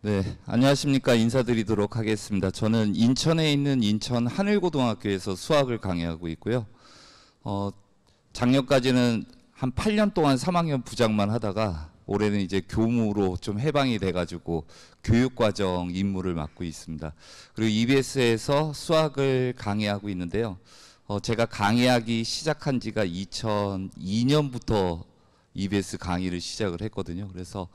네, 안녕하십니까. 인사드리도록 하겠습니다. 저는 인천에 있는 인천 하늘고등학교에서 수학을 강의하고 있고요. 작년까지는 한 8년 동안 3학년 부장만 하다가 올해는 이제 교무로 좀 해방이 돼가지고 교육과정 임무를 맡고 있습니다. 그리고 EBS에서 수학을 강의하고 있는데요. 제가 강의하기 시작한 지가 2002년부터 EBS 강의를 시작을 했거든요. 그래서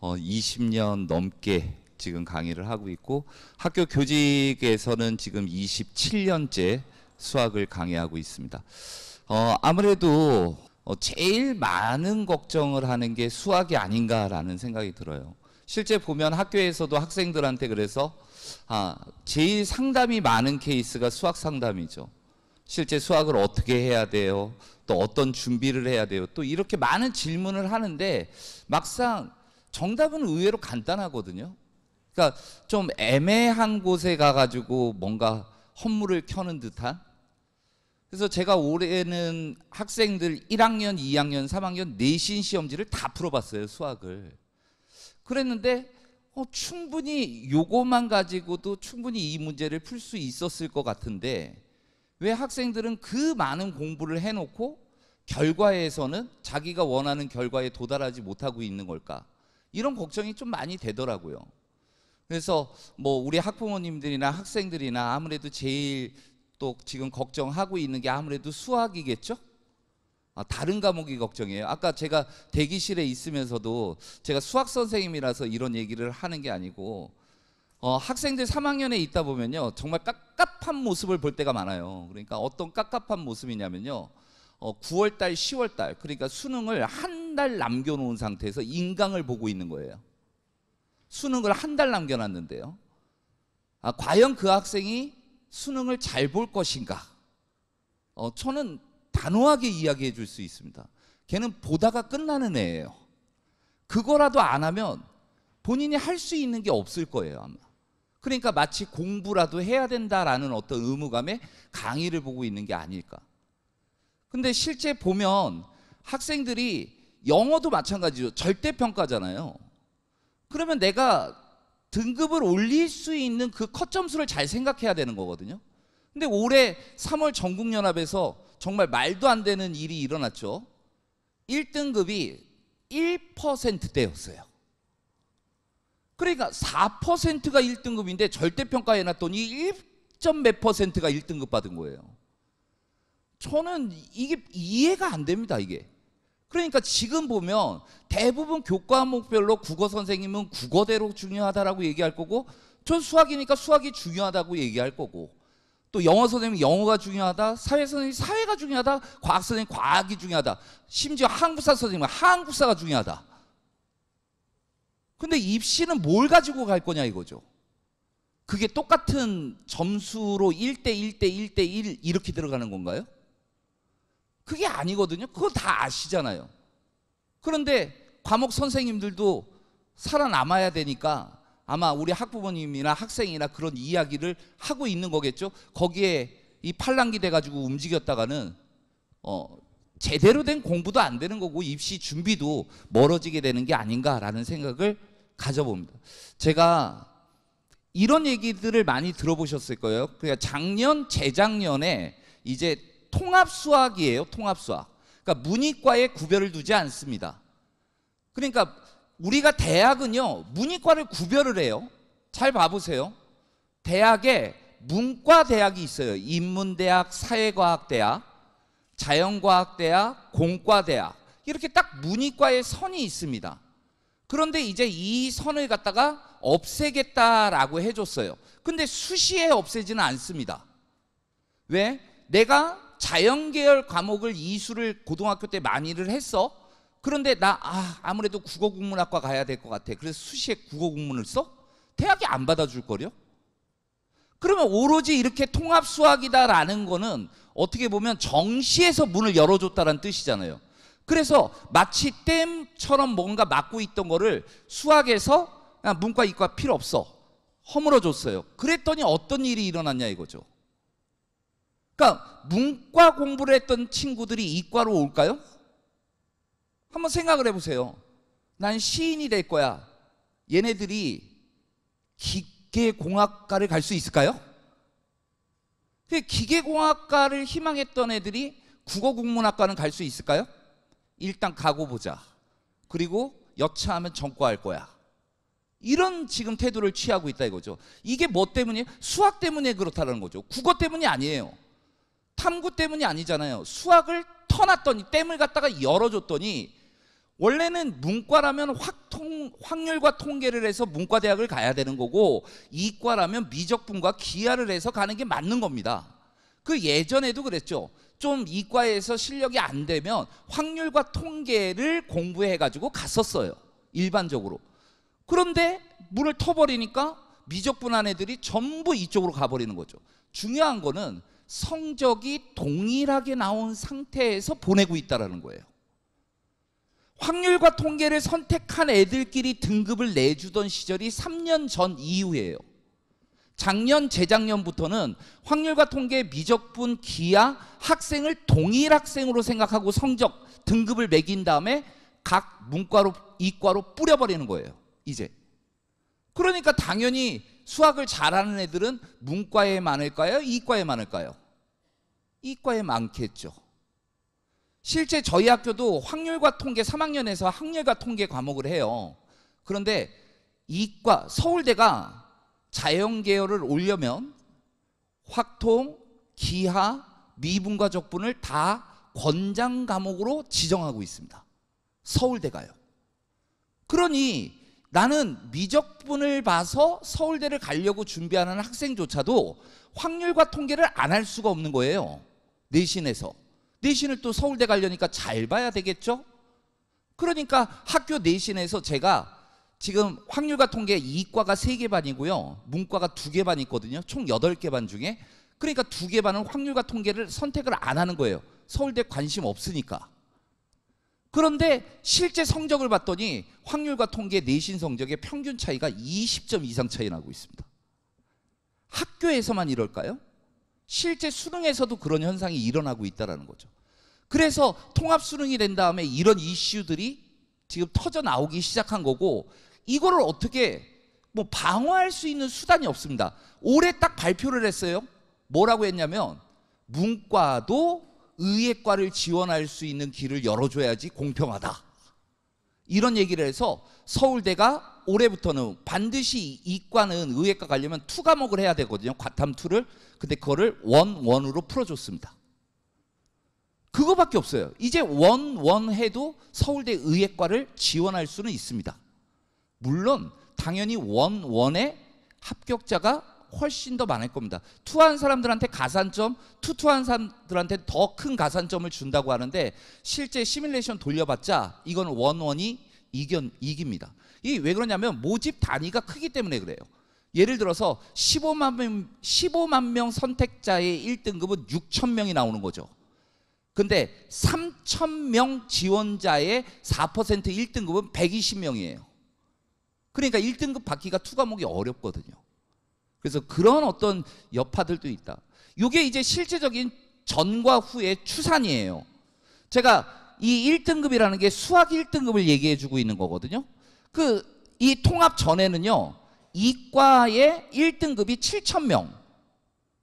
20년 넘게 지금 강의를 하고 있고, 학교 교직에서는 지금 27년째 수학을 강의하고 있습니다. 아무래도 제일 많은 걱정을 하는 게 수학이 아닌가라는 생각이 들어요. 실제 보면 학교에서도 학생들한테 그래서 제일 상담이 많은 케이스가 수학 상담이죠. 실제 수학을 어떻게 해야 돼요? 또 어떤 준비를 해야 돼요? 또 이렇게 많은 질문을 하는데 막상 정답은 의외로 간단하거든요. 그러니까 좀 애매한 곳에 가가지고 뭔가 헌물을 켜는 듯한. 그래서 제가 올해는 학생들 1학년, 2학년, 3학년 내신 시험지를 다 풀어봤어요, 수학을. 그랬는데 충분히 요거만 가지고도 충분히 이 문제를 풀 수 있었을 것 같은데, 왜 학생들은 그 많은 공부를 해놓고 결과에서는 자기가 원하는 결과에 도달하지 못하고 있는 걸까? 이런 걱정이 좀 많이 되더라고요. 그래서 뭐 우리 학부모님들이나 학생들이나 아무래도 제일 또 지금 걱정하고 있는 게 아무래도 수학이겠죠? 다른 과목이 걱정이에요. 아까 제가 대기실에 있으면서도 제가 수학 선생님이라서 이런 얘기를 하는 게 아니고, 학생들 3학년에 있다 보면요, 정말 깝깝한 모습을 볼 때가 많아요. 그러니까 어떤 깝깝한 모습이냐면요, 9월달, 10월달, 그러니까 수능을 한 달 남겨놓은 상태에서 인강을 보고 있는 거예요. 수능을 한 달 남겨놨는데요. 과연 그 학생이 수능을 잘 볼 것인가? 저는 단호하게 이야기해 줄 수 있습니다. 걔는 보다가 끝나는 애예요. 그거라도 안 하면 본인이 할 수 있는 게 없을 거예요, 아마. 그러니까 마치 공부라도 해야 된다라는 어떤 의무감에 강의를 보고 있는 게 아닐까. 근데 실제 보면 학생들이 영어도 마찬가지죠. 절대평가잖아요. 그러면 내가 등급을 올릴 수 있는 그 컷 점수를 잘 생각해야 되는 거거든요. 근데 올해 3월 전국연합에서 정말 말도 안 되는 일이 일어났죠. 1등급이 1%대였어요. 그러니까 4%가 1등급인데 절대평가 해놨더니 1몇 %가 1등급 받은 거예요. 저는 이게 이해가 안 됩니다, 이게. 그러니까 지금 보면 대부분 교과목별로 국어 선생님은 국어대로 중요하다라고 얘기할 거고, 전 수학이니까 수학이 중요하다고 얘기할 거고, 또 영어 선생님은 영어가 중요하다, 사회 선생님이 사회가 중요하다, 과학 선생님이 과학이 중요하다, 심지어 한국사 선생님은 한국사가 중요하다. 근데 입시는 뭘 가지고 갈 거냐 이거죠. 그게 똑같은 점수로 1대 1대 1대 1 이렇게 들어가는 건가요? 그게 아니거든요. 그건 다 아시잖아요. 그런데 과목 선생님들도 살아남아야 되니까 아마 우리 학부모님이나 학생이나 그런 이야기를 하고 있는 거겠죠. 거기에 이 팔랑귀 돼가지고 움직였다가는 제대로 된 공부도 안 되는 거고 입시 준비도 멀어지게 되는 게 아닌가라는 생각을 가져봅니다. 제가 이런 얘기들을 많이 들어보셨을 거예요. 그러니까 작년, 재작년에 이제 통합수학이에요. 통합수학. 그러니까 문이과에 구별을 두지 않습니다. 그러니까 우리가 대학은요, 문이과를 구별을 해요. 잘 봐보세요. 대학에 문과대학이 있어요. 인문대학, 사회과학대학, 자연과학대학, 공과대학, 이렇게 딱 문이과에 선이 있습니다. 그런데 이제 이 선을 갖다가 없애겠다라고 해줬어요. 근데 수시에 없애지는 않습니다. 왜? 내가 자연계열 과목을 이수를 고등학교 때 많이를 했어. 그런데 나 아무래도 국어국문학과 가야 될 것 같아. 그래서 수시에 국어국문을 써? 대학이 안 받아줄 거려? 그러면 오로지 이렇게 통합수학이다라는 거는 어떻게 보면 정시에서 문을 열어줬다는 뜻이잖아요. 그래서 마치 댐처럼 뭔가 막고 있던 거를 수학에서 그냥 문과 이과 필요 없어, 허물어 줬어요. 그랬더니 어떤 일이 일어났냐 이거죠. 그러니까 문과 공부를 했던 친구들이 이과로 올까요? 한번 생각을 해보세요. 난 시인이 될 거야. 얘네들이 기계공학과를 갈 수 있을까요? 기계공학과를 희망했던 애들이 국어국문학과는 갈 수 있을까요? 일단 가고 보자. 그리고 여차하면 전과할 거야. 이런 지금 태도를 취하고 있다 이거죠. 이게 뭐 때문이에요? 수학 때문에 그렇다는 거죠. 국어 때문이 아니에요. 탐구 때문이 아니잖아요. 수학을 터놨더니, 댐을 갖다가 열어줬더니, 원래는 문과라면 확률과 통계를 해서 문과대학을 가야 되는 거고, 이과라면 미적분과 기하를 해서 가는 게 맞는 겁니다. 그 예전에도 그랬죠. 좀 이과에서 실력이 안 되면 확률과 통계를 공부해가지고 갔었어요, 일반적으로. 그런데 문을 터버리니까 미적분한 애들이 전부 이쪽으로 가버리는 거죠. 중요한 거는 성적이 동일하게 나온 상태에서 보내고 있다는 거예요. 확률과 통계를 선택한 애들끼리 등급을 내주던 시절이 3년 전 이후예요. 작년, 재작년부터는 확률과 통계, 미적분, 기하 학생을 동일 학생으로 생각하고 성적, 등급을 매긴 다음에 각 문과로, 이과로 뿌려버리는 거예요, 이제. 그러니까 당연히 수학을 잘하는 애들은 문과에 많을까요? 이과에 많을까요? 이과에 많겠죠. 실제 저희 학교도 확률과 통계 3학년에서 확률과 통계 과목을 해요. 그런데 이과, 서울대가 자연계열을 오려면 확통, 기하, 미분과 적분을 다 권장 과목으로 지정하고 있습니다, 서울대가요. 그러니 나는 미적분을 봐서 서울대를 가려고 준비하는 학생조차도 확률과 통계를 안 할 수가 없는 거예요, 내신에서. 내신을 또 서울대 가려니까 잘 봐야 되겠죠? 그러니까 학교 내신에서 제가 지금 확률과 통계 이과가 3개 반이고요, 문과가 2개 반 있거든요. 총 8개 반 중에. 그러니까 2개 반은 확률과 통계를 선택을 안 하는 거예요, 서울대 관심 없으니까. 그런데 실제 성적을 봤더니 확률과 통계 내신 성적의 평균 차이가 20점 이상 차이 나고 있습니다. 학교에서만 이럴까요? 실제 수능에서도 그런 현상이 일어나고 있다는 거죠. 그래서 통합 수능이 된 다음에 이런 이슈들이 지금 터져 나오기 시작한 거고, 이거를 어떻게 뭐 방어할 수 있는 수단이 없습니다. 올해 딱 발표를 했어요. 뭐라고 했냐면, 문과도 의예과를 지원할 수 있는 길을 열어줘야지 공평하다, 이런 얘기를 해서 서울대가 올해부터는 반드시 이과는 의예과 가려면 2과목을 해야 되거든요, 과탐 2를. 근데 그거를 원으로 풀어줬습니다. 그거밖에 없어요. 이제 원 해도 서울대 의예과를 지원할 수는 있습니다. 물론 당연히 원에 합격자가 훨씬 더 많을 겁니다. 투한 사람들한테 가산점, 투한 사람들한테 더 큰 가산점을 준다고 하는데, 실제 시뮬레이션 돌려봤자 이건 원이 이깁니다. 이게 왜 그러냐면 모집 단위가 크기 때문에 그래요. 예를 들어서 15만 명 선택자의 1등급은 6천 명이 나오는 거죠. 근데 3,000명 지원자의 4% 1등급은 120명이에요. 그러니까 1등급 받기가 2과목이 어렵거든요. 그래서 그런 어떤 여파들도 있다. 이게 이제 실제적인 전과 후의 추산이에요. 제가 이 1등급이라는 게 수학 1등급을 얘기해 주고 있는 거거든요. 이 통합 전에는요, 이과의 1등급이 7,000명,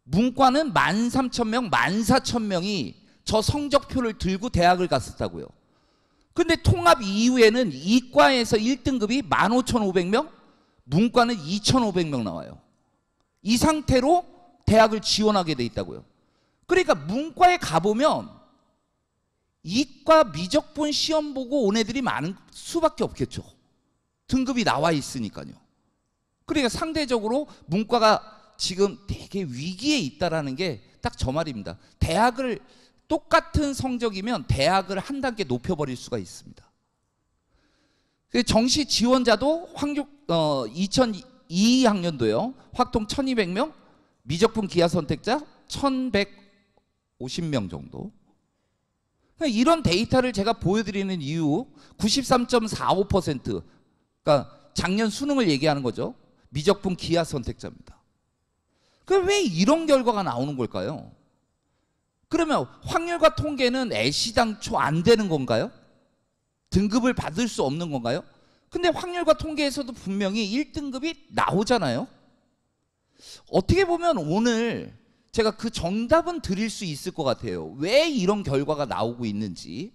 문과는 13,000명, 14,000명이 저 성적표를 들고 대학을 갔었다고요. 근데 통합 이후에는 이과에서 1등급이 15,500명, 문과는 2,500명 나와요. 이 상태로 대학을 지원하게 돼 있다고요. 그러니까 문과에 가보면 이과 미적분 시험 보고 온 애들이 많은 수밖에 없겠죠. 등급이 나와 있으니까요. 그러니까 상대적으로 문과가 지금 되게 위기에 있다라는 게 딱 저 말입니다. 대학을 똑같은 성적이면 대학을 한 단계 높여버릴 수가 있습니다. 정시 지원자도 2002학년도요. 확통 1200명, 미적분 기하 선택자 1150명 정도. 그러니까 이런 데이터를 제가 보여드리는 이유 93.45%, 그러니까 작년 수능을 얘기하는 거죠. 미적분 기하 선택자입니다. 그럼 왜 이런 결과가 나오는 걸까요? 그러면 확률과 통계는 애시당초 안 되는 건가요? 등급을 받을 수 없는 건가요? 근데 확률과 통계에서도 분명히 1등급이 나오잖아요. 어떻게 보면 오늘 제가 그 정답은 드릴 수 있을 것 같아요. 왜 이런 결과가 나오고 있는지.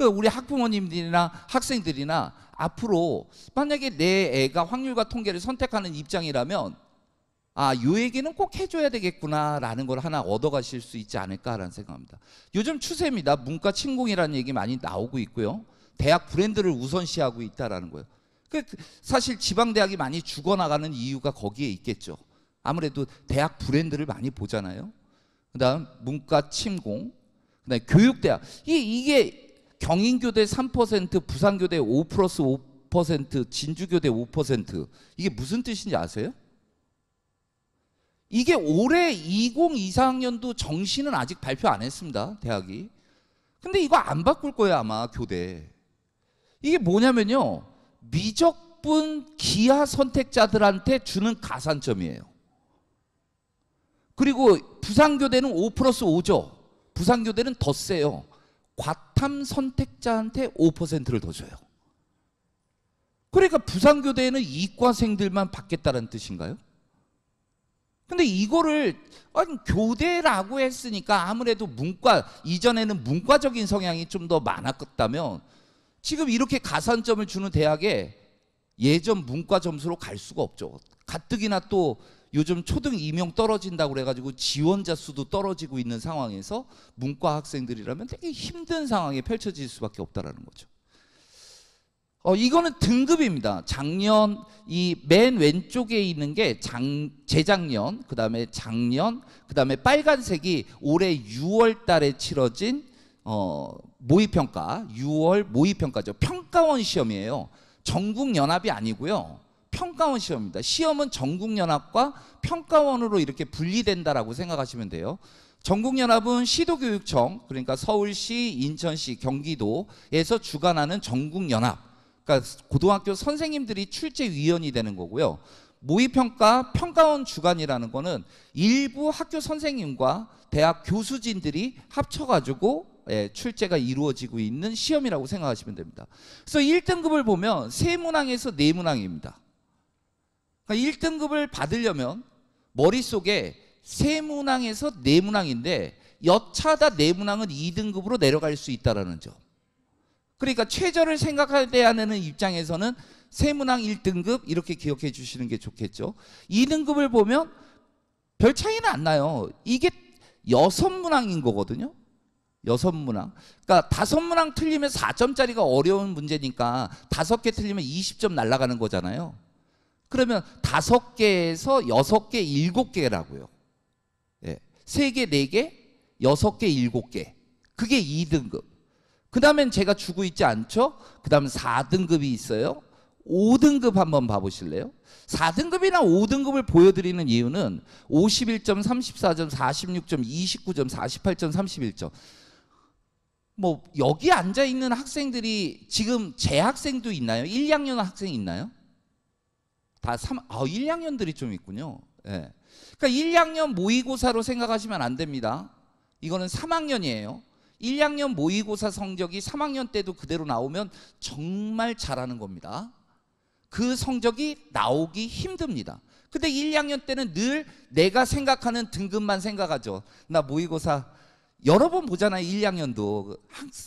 우리 학부모님들이나 학생들이나 앞으로 만약에 내 애가 확률과 통계를 선택하는 입장이라면 아, 요 얘기는 꼭 해줘야 되겠구나라는 걸 하나 얻어가실 수 있지 않을까라는 생각합니다. 요즘 추세입니다. 문과 침공이라는 얘기 많이 나오고 있고요. 대학 브랜드를 우선시하고 있다라는 거예요. 사실 지방대학이 많이 죽어나가는 이유가 거기에 있겠죠. 아무래도 대학 브랜드를 많이 보잖아요. 그 다음 문과 침공, 그 다음에 교육대학. 이게 경인교대 3%, 부산교대 5 플러스 5%, 진주교대 5%. 이게 무슨 뜻인지 아세요? 이게 올해 2024학년도 정시는 아직 발표 안 했습니다. 대학이. 근데 이거 안 바꿀 거예요 아마 교대. 이게 뭐냐면요, 미적분 기하 선택자들한테 주는 가산점이에요. 그리고 부산교대는 5 플러스 5죠. 부산교대는 더 세요. 과탐 선택자한테 5%를 더 줘요. 그러니까 부산교대에는 이과생들만 받겠다는 뜻인가요? 근데 이거를 아니 교대라고 했으니까 아무래도 문과, 이전에는 문과적인 성향이 좀 더 많았다면 지금 이렇게 가산점을 주는 대학에 예전 문과 점수로 갈 수가 없죠. 가뜩이나 또 요즘 초등 임용 떨어진다고 그래가지고 지원자 수도 떨어지고 있는 상황에서 문과 학생들이라면 되게 힘든 상황이 펼쳐질 수밖에 없다라는 거죠. 이거는 등급입니다. 작년 이 맨 왼쪽에 있는 게 재작년, 그 다음에 작년, 그 다음에 빨간색이 올해 6월 달에 치러진 모의평가, 6월 모의평가죠. 평가원 시험이에요. 전국연합이 아니고요. 평가원 시험입니다. 시험은 전국연합과 평가원으로 이렇게 분리된다라고 생각하시면 돼요. 전국연합은 시도교육청, 그러니까 서울시, 인천시, 경기도에서 주관하는 전국연합, 그러니까 고등학교 선생님들이 출제위원이 되는 거고요. 모의평가, 평가원 주관이라는 거는 일부 학교 선생님과 대학 교수진들이 합쳐가지고 출제가 이루어지고 있는 시험이라고 생각하시면 됩니다. 그래서 1등급을 보면 세문항에서 네문항입니다. 그러니까 1등급을 받으려면 머릿속에 세문항에서 네문항인데 여차다 네문항은 2등급으로 내려갈 수 있다는 점. 그러니까 최저를 생각해야 하는 입장에서는 세문항 1등급 이렇게 기억해 주시는 게 좋겠죠. 2등급을 보면 별 차이는 안 나요. 이게 6문항인 거거든요. 6문항. 그러니까 5문항 틀리면 4점짜리가 어려운 문제니까 5개 틀리면 20점 날아가는 거잖아요. 그러면 5개에서 6개, 7개라고요. 3개, 4개, 6개, 7개. 그게 2등급. 그 다음엔 제가 주고 있지 않죠? 그 다음 4등급이 있어요. 5등급 한번 봐보실래요? 4등급이나 5등급을 보여드리는 이유는 51점, 34점, 46점, 29점, 48점, 31점. 뭐 여기 앉아있는 학생들이 지금 재학생도 있나요? 1, 2학년 학생이 있나요? 다 1, 2학년들이 좀 있군요. 예. 그러니까 1, 2학년 모의고사로 생각하시면 안 됩니다. 이거는 3학년이에요. 1, 2학년 모의고사 성적이 3학년 때도 그대로 나오면 정말 잘하는 겁니다. 그 성적이 나오기 힘듭니다. 근데 1, 2학년 때는 늘 내가 생각하는 등급만 생각하죠. 나 모의고사 여러 번 보잖아요. 1, 2학년도.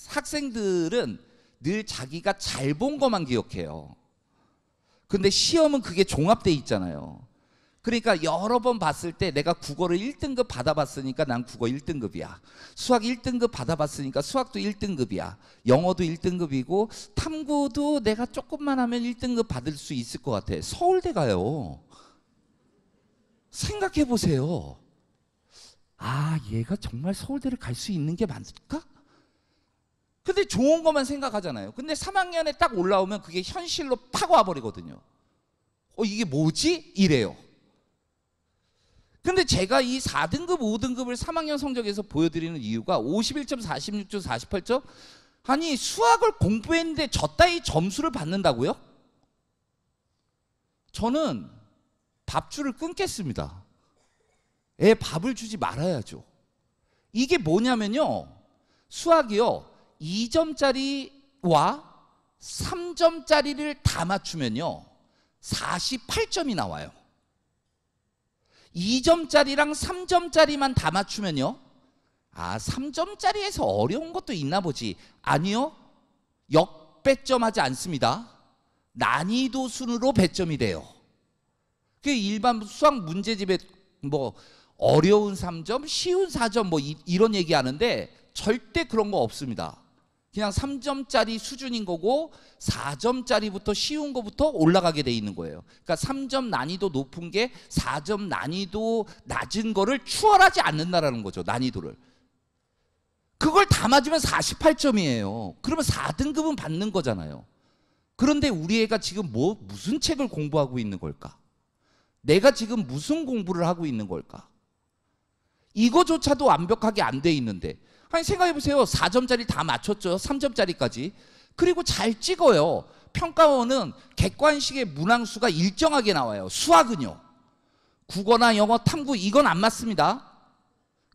학생들은 늘 자기가 잘 본 것만 기억해요. 근데 시험은 그게 종합돼 있잖아요. 그러니까 여러 번 봤을 때 내가 국어를 1등급 받아봤으니까 난 국어 1등급이야. 수학 1등급 받아봤으니까 수학도 1등급이야. 영어도 1등급이고 탐구도 내가 조금만 하면 1등급 받을 수 있을 것 같아. 서울대 가요. 생각해 보세요. 아, 얘가 정말 서울대를 갈 수 있는 게 맞을까? 근데 좋은 것만 생각하잖아요. 근데 3학년에 딱 올라오면 그게 현실로 팍 와버리거든요. 이게 뭐지? 이래요. 근데 제가 이 4등급, 5등급을 3학년 성적에서 보여드리는 이유가 51점, 46점, 48점? 아니 수학을 공부했는데 저 따위 점수를 받는다고요? 저는 밥줄을 끊겠습니다. 애 밥을 주지 말아야죠. 이게 뭐냐면요, 수학이요 2점짜리와 3점짜리를 다 맞추면요 48점이 나와요. 2점짜리랑 3점짜리만 다 맞추면요, 아 3점짜리에서 어려운 것도 있나 보지. 아니요, 역배점하지 않습니다. 난이도 순으로 배점이 돼요. 그 일반 수학 문제집에 뭐 어려운 3점, 쉬운 4점 뭐 이런 얘기 하는데 절대 그런 거 없습니다. 그냥 3점짜리 수준인 거고 4점짜리부터 쉬운 거부터 올라가게 돼 있는 거예요. 그러니까 3점 난이도 높은 게 4점 난이도 낮은 거를 추월하지 않는다라는 거죠. 난이도를. 그걸 다 맞으면 48점이에요. 그러면 4등급은 받는 거잖아요. 그런데 우리 애가 지금 무슨 책을 공부하고 있는 걸까? 내가 지금 무슨 공부를 하고 있는 걸까? 이거조차도 완벽하게 안 돼 있는데, 아니 생각해 보세요. 4점짜리 다 맞췄죠. 3점짜리까지. 그리고 잘 찍어요. 평가원은 객관식의 문항수가 일정하게 나와요. 수학은요, 국어나 영어, 탐구 이건 안 맞습니다.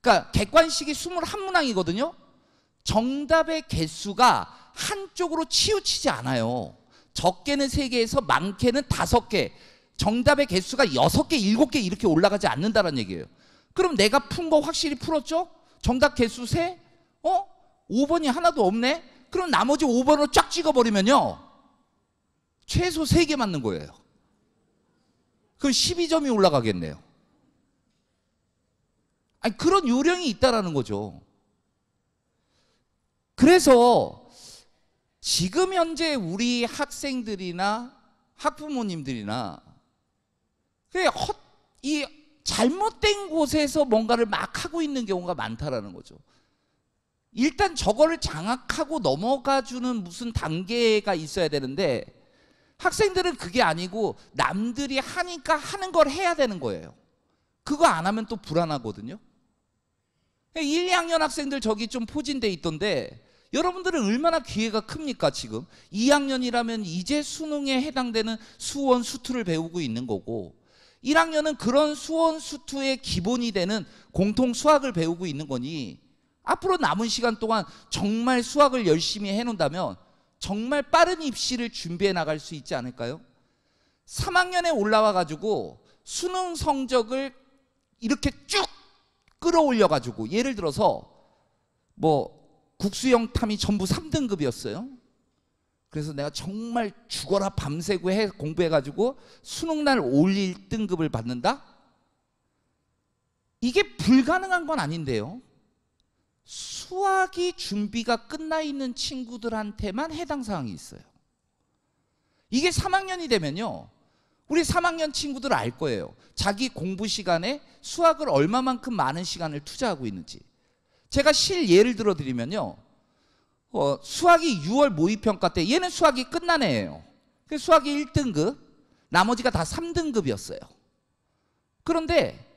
그러니까 객관식이 21문항이거든요. 정답의 개수가 한쪽으로 치우치지 않아요. 적게는 3개에서 많게는 5개, 정답의 개수가 6개, 7개 이렇게 올라가지 않는다는 얘기예요. 그럼 내가 푼 거 확실히 풀었죠? 정답 개수 3? 5번이 하나도 없네? 그럼 나머지 5번으로 쫙 찍어버리면요 최소 3개 맞는 거예요. 그럼 12점이 올라가겠네요. 아니 그런 요령이 있다라는 거죠. 그래서 지금 현재 우리 학생들이나 학부모님들이나 이 잘못된 곳에서 뭔가를 막 하고 있는 경우가 많다라는 거죠. 일단 저거를 장악하고 넘어가주는 무슨 단계가 있어야 되는데 학생들은 그게 아니고 남들이 하니까 하는 걸 해야 되는 거예요. 그거 안 하면 또 불안하거든요. 1, 2학년 학생들 저기 좀 포진돼 있던데 여러분들은 얼마나 기회가 큽니까? 지금 2학년이라면 이제 수능에 해당되는 수원, 수투를 배우고 있는 거고 1학년은 그런 수원, 수투의 기본이 되는 공통 수학을 배우고 있는 거니 앞으로 남은 시간 동안 정말 수학을 열심히 해놓는다면 정말 빠른 입시를 준비해 나갈 수 있지 않을까요? 3학년에 올라와 가지고 수능 성적을 이렇게 쭉 끌어올려 가지고 예를 들어서 뭐 국수영 탐이 전부 3등급이었어요. 그래서 내가 정말 죽어라 밤새고 공부해가지고 수능날 올 1등급을 받는다? 이게 불가능한 건 아닌데요. 수학이 준비가 끝나 있는 친구들한테만 해당 사항이 있어요. 이게 3학년이 되면요 우리 3학년 친구들 알 거예요. 자기 공부 시간에 수학을 얼마만큼 많은 시간을 투자하고 있는지. 제가 예를 들어 드리면요 수학이 6월 모의평가 때 얘는 수학이 끝난 애예요. 수학이 1등급, 나머지가 다 3등급이었어요. 그런데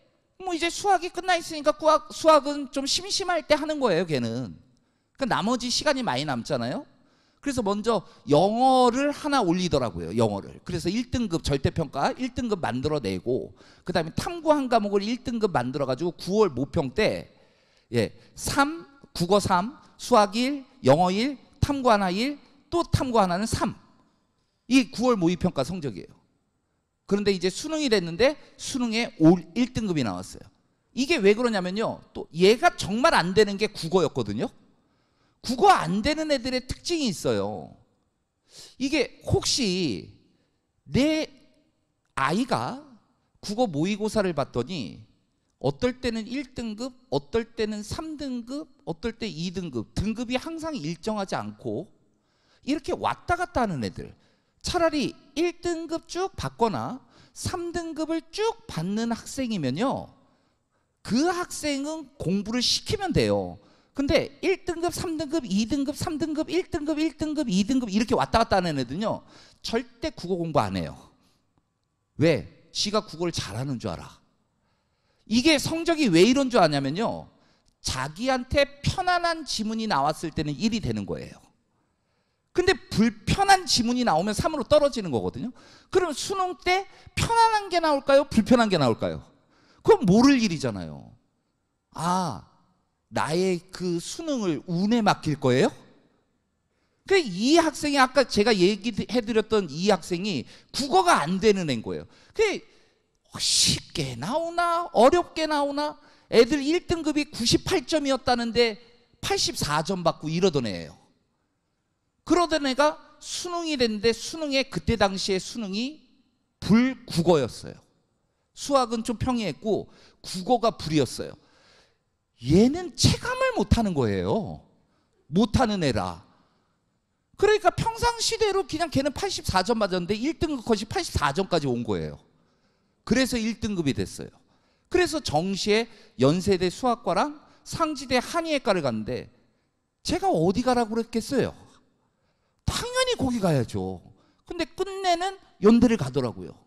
뭐 이제 수학이 끝나 있으니까 수학은 좀 심심할 때 하는 거예요, 걔는. 나머지 시간이 많이 남잖아요. 그래서 먼저 영어를 하나 올리더라고요, 영어를. 그래서 1등급 절대평가 1등급 만들어내고 그 다음에 탐구 한 과목을 1등급 만들어가지고 9월 모평 때 3, 국어 3, 수학 1, 영어 1, 탐구 하나 1, 또 탐구 하나는 3. 이 9월 모의평가 성적이에요. 그런데 이제 수능이 됐는데 수능에 1등급이 나왔어요. 이게 왜 그러냐면요 또 얘가 정말 안 되는 게 국어였거든요. 국어 안 되는 애들의 특징이 있어요. 이게 혹시 내 아이가 국어 모의고사를 봤더니 어떨 때는 1등급, 어떨 때는 3등급, 어떨 때 2등급, 등급이 항상 일정하지 않고 이렇게 왔다 갔다 하는 애들, 차라리 1등급 쭉 받거나 3등급을 쭉 받는 학생이면요 그 학생은 공부를 시키면 돼요. 근데 1등급, 3등급, 2등급, 3등급, 1등급, 1등급, 2등급 이렇게 왔다 갔다 하는 애들은요 절대 국어 공부 안 해요. 왜? 지가 국어를 잘하는 줄 알아. 이게 성적이 왜 이런 줄 아냐면요, 자기한테 편안한 지문이 나왔을 때는 1이 되는 거예요. 근데 불편한 지문이 나오면 3으로 떨어지는 거거든요. 그럼 수능 때 편안한 게 나올까요? 불편한 게 나올까요? 그건 모를 일이잖아요. 아, 나의 그 수능을 운에 맡길 거예요? 이 학생이 아까 제가 얘기해드렸던 이 학생이 국어가 안 되는 애인 거예요. 쉽게 나오나 어렵게 나오나, 애들 1등급이 98점이었다는데 84점 받고 이러던 애예요. 그러던 애가 수능이 됐는데 수능에 그때 당시에 수능이 불국어였어요. 수학은 좀 평이했고 국어가 불이었어요. 얘는 체감을 못하는 거예요. 못하는 애라. 그러니까 평상시대로 그냥 걔는 84점 맞았는데 1등급 컷이 84점까지 온 거예요. 그래서 1등급이 됐어요. 그래서 정시에 연세대 수학과랑 상지대 한의학과를 갔는데 제가 어디 가라고 그랬겠어요? 당연히 거기 가야죠. 근데 끝내는 연대를 가더라고요.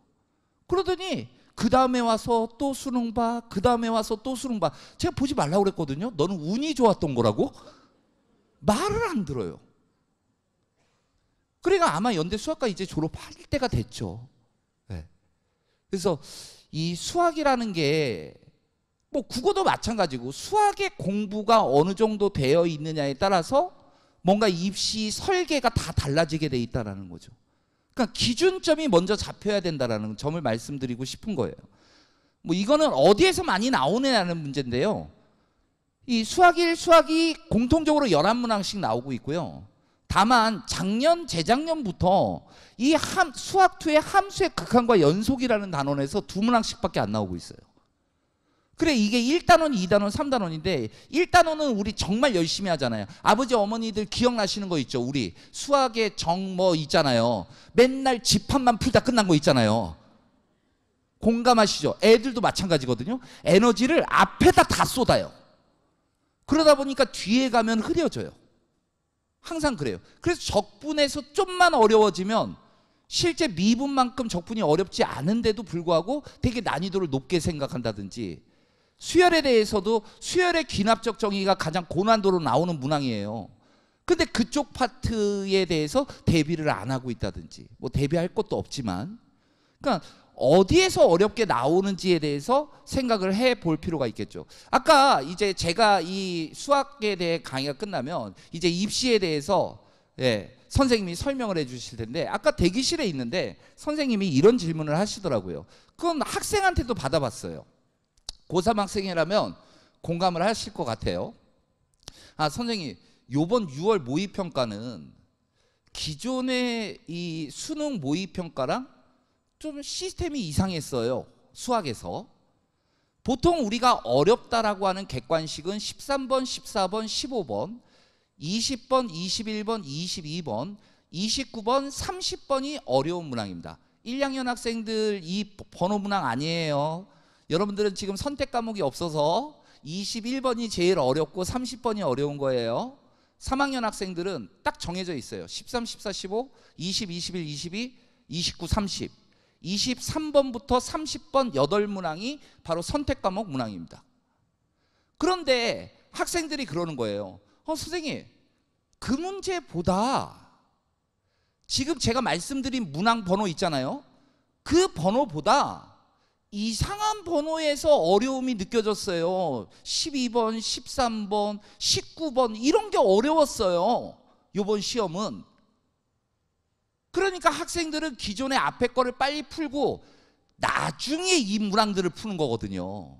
그러더니 그 다음에 와서 또 수능 봐, 그 다음에 와서 또 수능 봐. 제가 보지 말라고 그랬거든요. 너는 운이 좋았던 거라고? 말을 안 들어요. 그러니까 아마 연대 수학과 이제 졸업할 때가 됐죠. 네. 그래서 이 수학이라는 게 뭐 국어도 마찬가지고 수학의 공부가 어느 정도 되어 있느냐에 따라서 뭔가 입시 설계가 다 달라지게 돼 있다는 거죠. 그러니까 기준점이 먼저 잡혀야 된다는 점을 말씀드리고 싶은 거예요. 뭐 이거는 어디에서 많이 나오느냐는 문제인데요. 이 수학 1, 수학 2 공통적으로 11문항씩 나오고 있고요. 다만 작년, 재작년부터 이 수학 2의 함수의 극한과 연속이라는 단원에서 2문항씩밖에 안 나오고 있어요. 그래, 이게 1단원, 2단원, 3단원인데 1단원은 우리 정말 열심히 하잖아요. 아버지 어머니들 기억나시는 거 있죠? 우리 수학의 정 뭐 있잖아요. 맨날 집합만 풀다 끝난 거 있잖아요. 공감하시죠? 애들도 마찬가지거든요. 에너지를 앞에다 다 쏟아요. 그러다 보니까 뒤에 가면 흐려져요. 항상 그래요. 그래서 적분에서 좀만 어려워지면 실제 미분만큼 적분이 어렵지 않은데도 불구하고 되게 난이도를 높게 생각한다든지, 수열에 대해서도 수열의 귀납적 정의가 가장 고난도로 나오는 문항이에요. 근데 그쪽 파트에 대해서 대비를 안 하고 있다든지, 뭐 대비할 것도 없지만, 그러니까 어디에서 어렵게 나오는지에 대해서 생각을 해볼 필요가 있겠죠. 아까 이제 제가 이 수학에 대해 강의가 끝나면 이제 입시에 대해서 선생님이 설명을 해 주실 텐데, 아까 대기실에 있는데 선생님이 이런 질문을 하시더라고요. 그건 학생한테도 받아봤어요. 고3 학생이라면 공감을 하실 것 같아요. 아, 선생님, 요번 6월 모의평가는 기존의 이 수능 모의평가랑 좀 시스템이 이상했어요. 수학에서. 보통 우리가 어렵다라고 하는 객관식은 13번, 14번, 15번, 20번, 21번, 22번, 29번, 30번이 어려운 문항입니다. 1, 2학년 학생들 이 번호 문항 아니에요. 여러분들은 지금 선택 과목이 없어서 21번이 제일 어렵고 30번이 어려운 거예요. 3학년 학생들은 딱 정해져 있어요. 13, 14, 15, 20, 21, 22, 29, 30. 23번부터 30번 8문항이 바로 선택 과목 문항입니다. 그런데 학생들이 그러는 거예요. 선생님, 그 문제보다 지금 제가 말씀드린 문항 번호 있잖아요. 그 번호보다 이상한 번호에서 어려움이 느껴졌어요. 12번, 13번, 19번 이런 게 어려웠어요. 이번 시험은. 그러니까 학생들은 기존의 앞에 거를 빨리 풀고 나중에 이 문항들을 푸는 거거든요.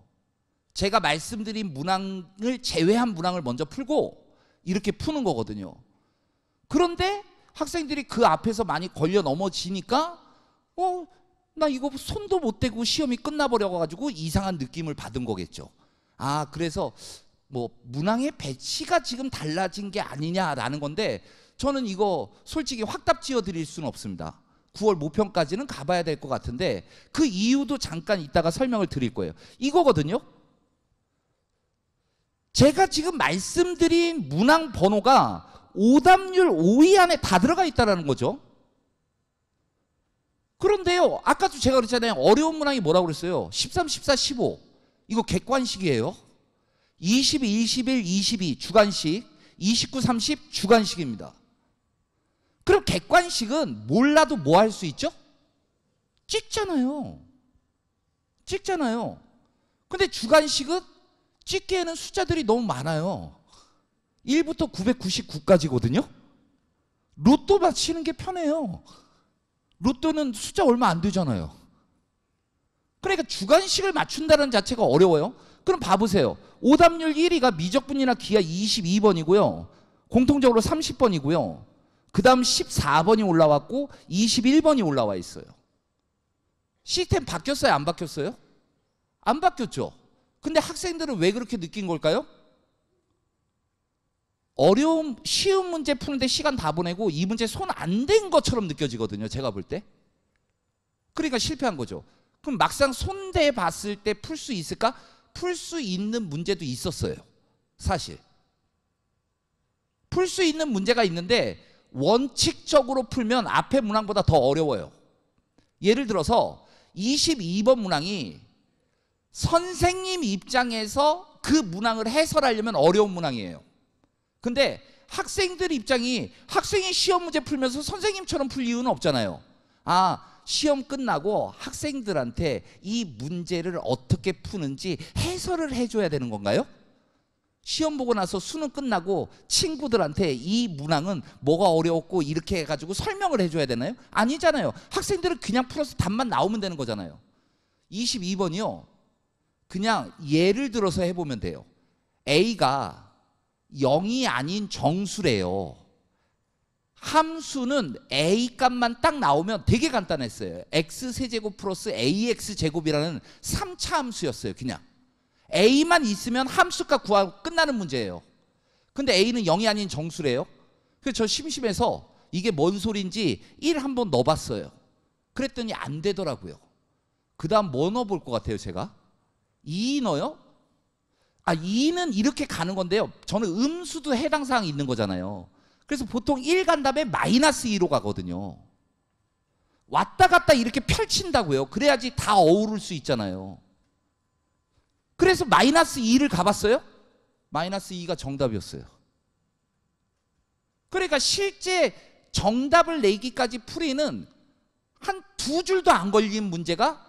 제가 말씀드린 문항을 제외한 문항을 먼저 풀고 이렇게 푸는 거거든요. 그런데 학생들이 그 앞에서 많이 걸려 넘어지니까 나 이거 손도 못 대고 시험이 끝나버려가지고 이상한 느낌을 받은 거겠죠. 아, 그래서 뭐 문항의 배치가 지금 달라진 게 아니냐라는 건데, 저는 이거 솔직히 확답 지어 드릴 수는 없습니다. 9월 모평까지는 가봐야 될 것 같은데 그 이유도 잠깐 이따가 설명을 드릴 거예요. 이거거든요. 제가 지금 말씀드린 문항 번호가 오답률 5위 안에 다 들어가 있다는 거죠. 그런데요, 아까도 제가 그랬잖아요. 어려운 문항이 뭐라고 그랬어요? 13, 14, 15. 이거 객관식이에요. 20, 21, 22 주관식, 29, 30 주관식입니다. 그럼 객관식은 몰라도 뭐 할 수 있죠? 찍잖아요. 찍잖아요. 근데 주관식은 찍기에는 숫자들이 너무 많아요. 1부터 999까지거든요. 로또 맞히는 게 편해요. 로또는 숫자 얼마 안 되잖아요. 그러니까 주관식을 맞춘다는 자체가 어려워요. 그럼 봐보세요. 오답률 1위가 미적분이나 기하 22번이고요. 공통적으로 30번이고요. 그 다음 14번이 올라왔고 21번이 올라와 있어요. 시스템 바뀌었어요? 안 바뀌었어요? 안 바뀌었죠. 근데 학생들은 왜 그렇게 느낀 걸까요? 어려운 쉬운 문제 푸는데 시간 다 보내고 이 문제 손 안 댄 것처럼 느껴지거든요. 제가 볼 때. 그러니까 실패한 거죠. 그럼 막상 손대 봤을 때 풀 수 있을까? 풀 수 있는 문제도 있었어요. 사실. 풀 수 있는 문제가 있는데 원칙적으로 풀면 앞에 문항보다 더 어려워요. 예를 들어서 22번 문항이 선생님 입장에서 그 문항을 해설하려면 어려운 문항이에요. 근데 학생들 입장이 학생이 시험 문제 풀면서 선생님처럼 풀 이유는 없잖아요. 아, 시험 끝나고 학생들한테 이 문제를 어떻게 푸는지 해설을 해줘야 되는 건가요? 시험 보고 나서 수능 끝나고 친구들한테 이 문항은 뭐가 어려웠고 이렇게 해가지고 설명을 해줘야 되나요? 아니잖아요. 학생들은 그냥 풀어서 답만 나오면 되는 거잖아요. 22번이요. 그냥 예를 들어서 해보면 돼요. A가 0이 아닌 정수래요. 함수는 A 값만 딱 나오면 되게 간단했어요. x세제곱 플러스 ax제곱이라는 3차 함수였어요. 그냥 A만 있으면 함수값 구하고 끝나는 문제예요. 근데 A는 0이 아닌 정수래요. 그래서 저 심심해서 이게 뭔 소린지 1 한번 넣어봤어요. 그랬더니 안 되더라고요. 그 다음 뭐 넣어볼 것 같아요 제가? 2 넣어요? 아, 2는 이렇게 가는 건데요. 저는 음수도 해당 사항이 있는 거잖아요. 그래서 보통 1 간 다음에 마이너스 2로 가거든요. 왔다 갔다 이렇게 펼친다고요. 그래야지 다 어우를 수 있잖아요. 그래서 마이너스 2를 가봤어요. 마이너스 2가 정답이었어요. 그러니까 실제 정답을 내기까지 풀이는 한 2줄도 안 걸린 문제가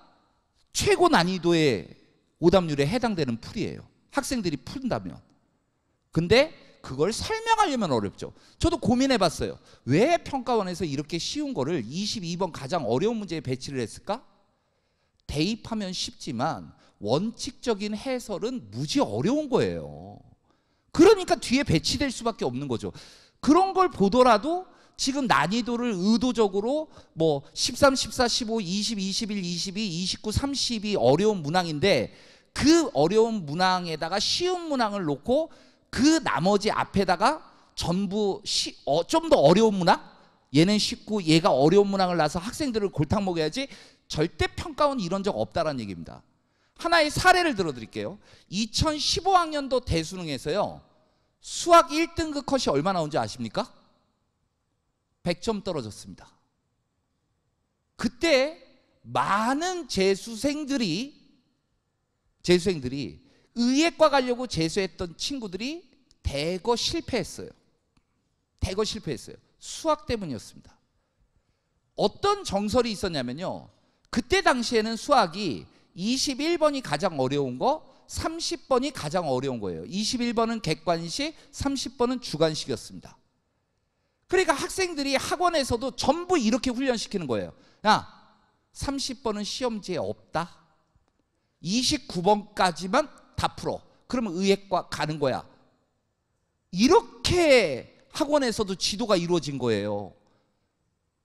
최고 난이도의 오답률에 해당되는 풀이에요. 학생들이 푼다면. 근데 그걸 설명하려면 어렵죠. 저도 고민해봤어요. 왜 평가원에서 이렇게 쉬운 거를 22번 가장 어려운 문제에 배치를 했을까? 대입하면 쉽지만 원칙적인 해설은 무지 어려운 거예요. 그러니까 뒤에 배치될 수밖에 없는 거죠. 그런 걸 보더라도 지금 난이도를 의도적으로 뭐 13, 14, 15, 20, 21, 22, 29, 30이 어려운 문항인데 그 어려운 문항에다가 쉬운 문항을 놓고 그 나머지 앞에다가 전부 좀 더 어려운 문항? 얘는 쉽고 얘가 어려운 문항을 놔서 학생들을 골탕 먹여야지. 절대 평가원 이런 적 없다라는 얘기입니다. 하나의 사례를 들어드릴게요. 2015학년도 대수능에서요. 수학 1등급 컷이 얼마 나온지 아십니까? 100점 떨어졌습니다. 그때 많은 재수생들이 의예과 가려고 재수했던 친구들이 대거 실패했어요. 대거 실패했어요. 수학 때문이었습니다. 어떤 정설이 있었냐면요. 그때 당시에는 수학이 21번이 가장 어려운 거, 30번이 가장 어려운 거예요. 21번은 객관식, 30번은 주관식이었습니다. 그러니까 학생들이 학원에서도 전부 이렇게 훈련시키는 거예요. 야, 30번은 시험지에 없다. 29번까지만 다 풀어. 그러면 의예과 가는 거야. 이렇게 학원에서도 지도가 이루어진 거예요.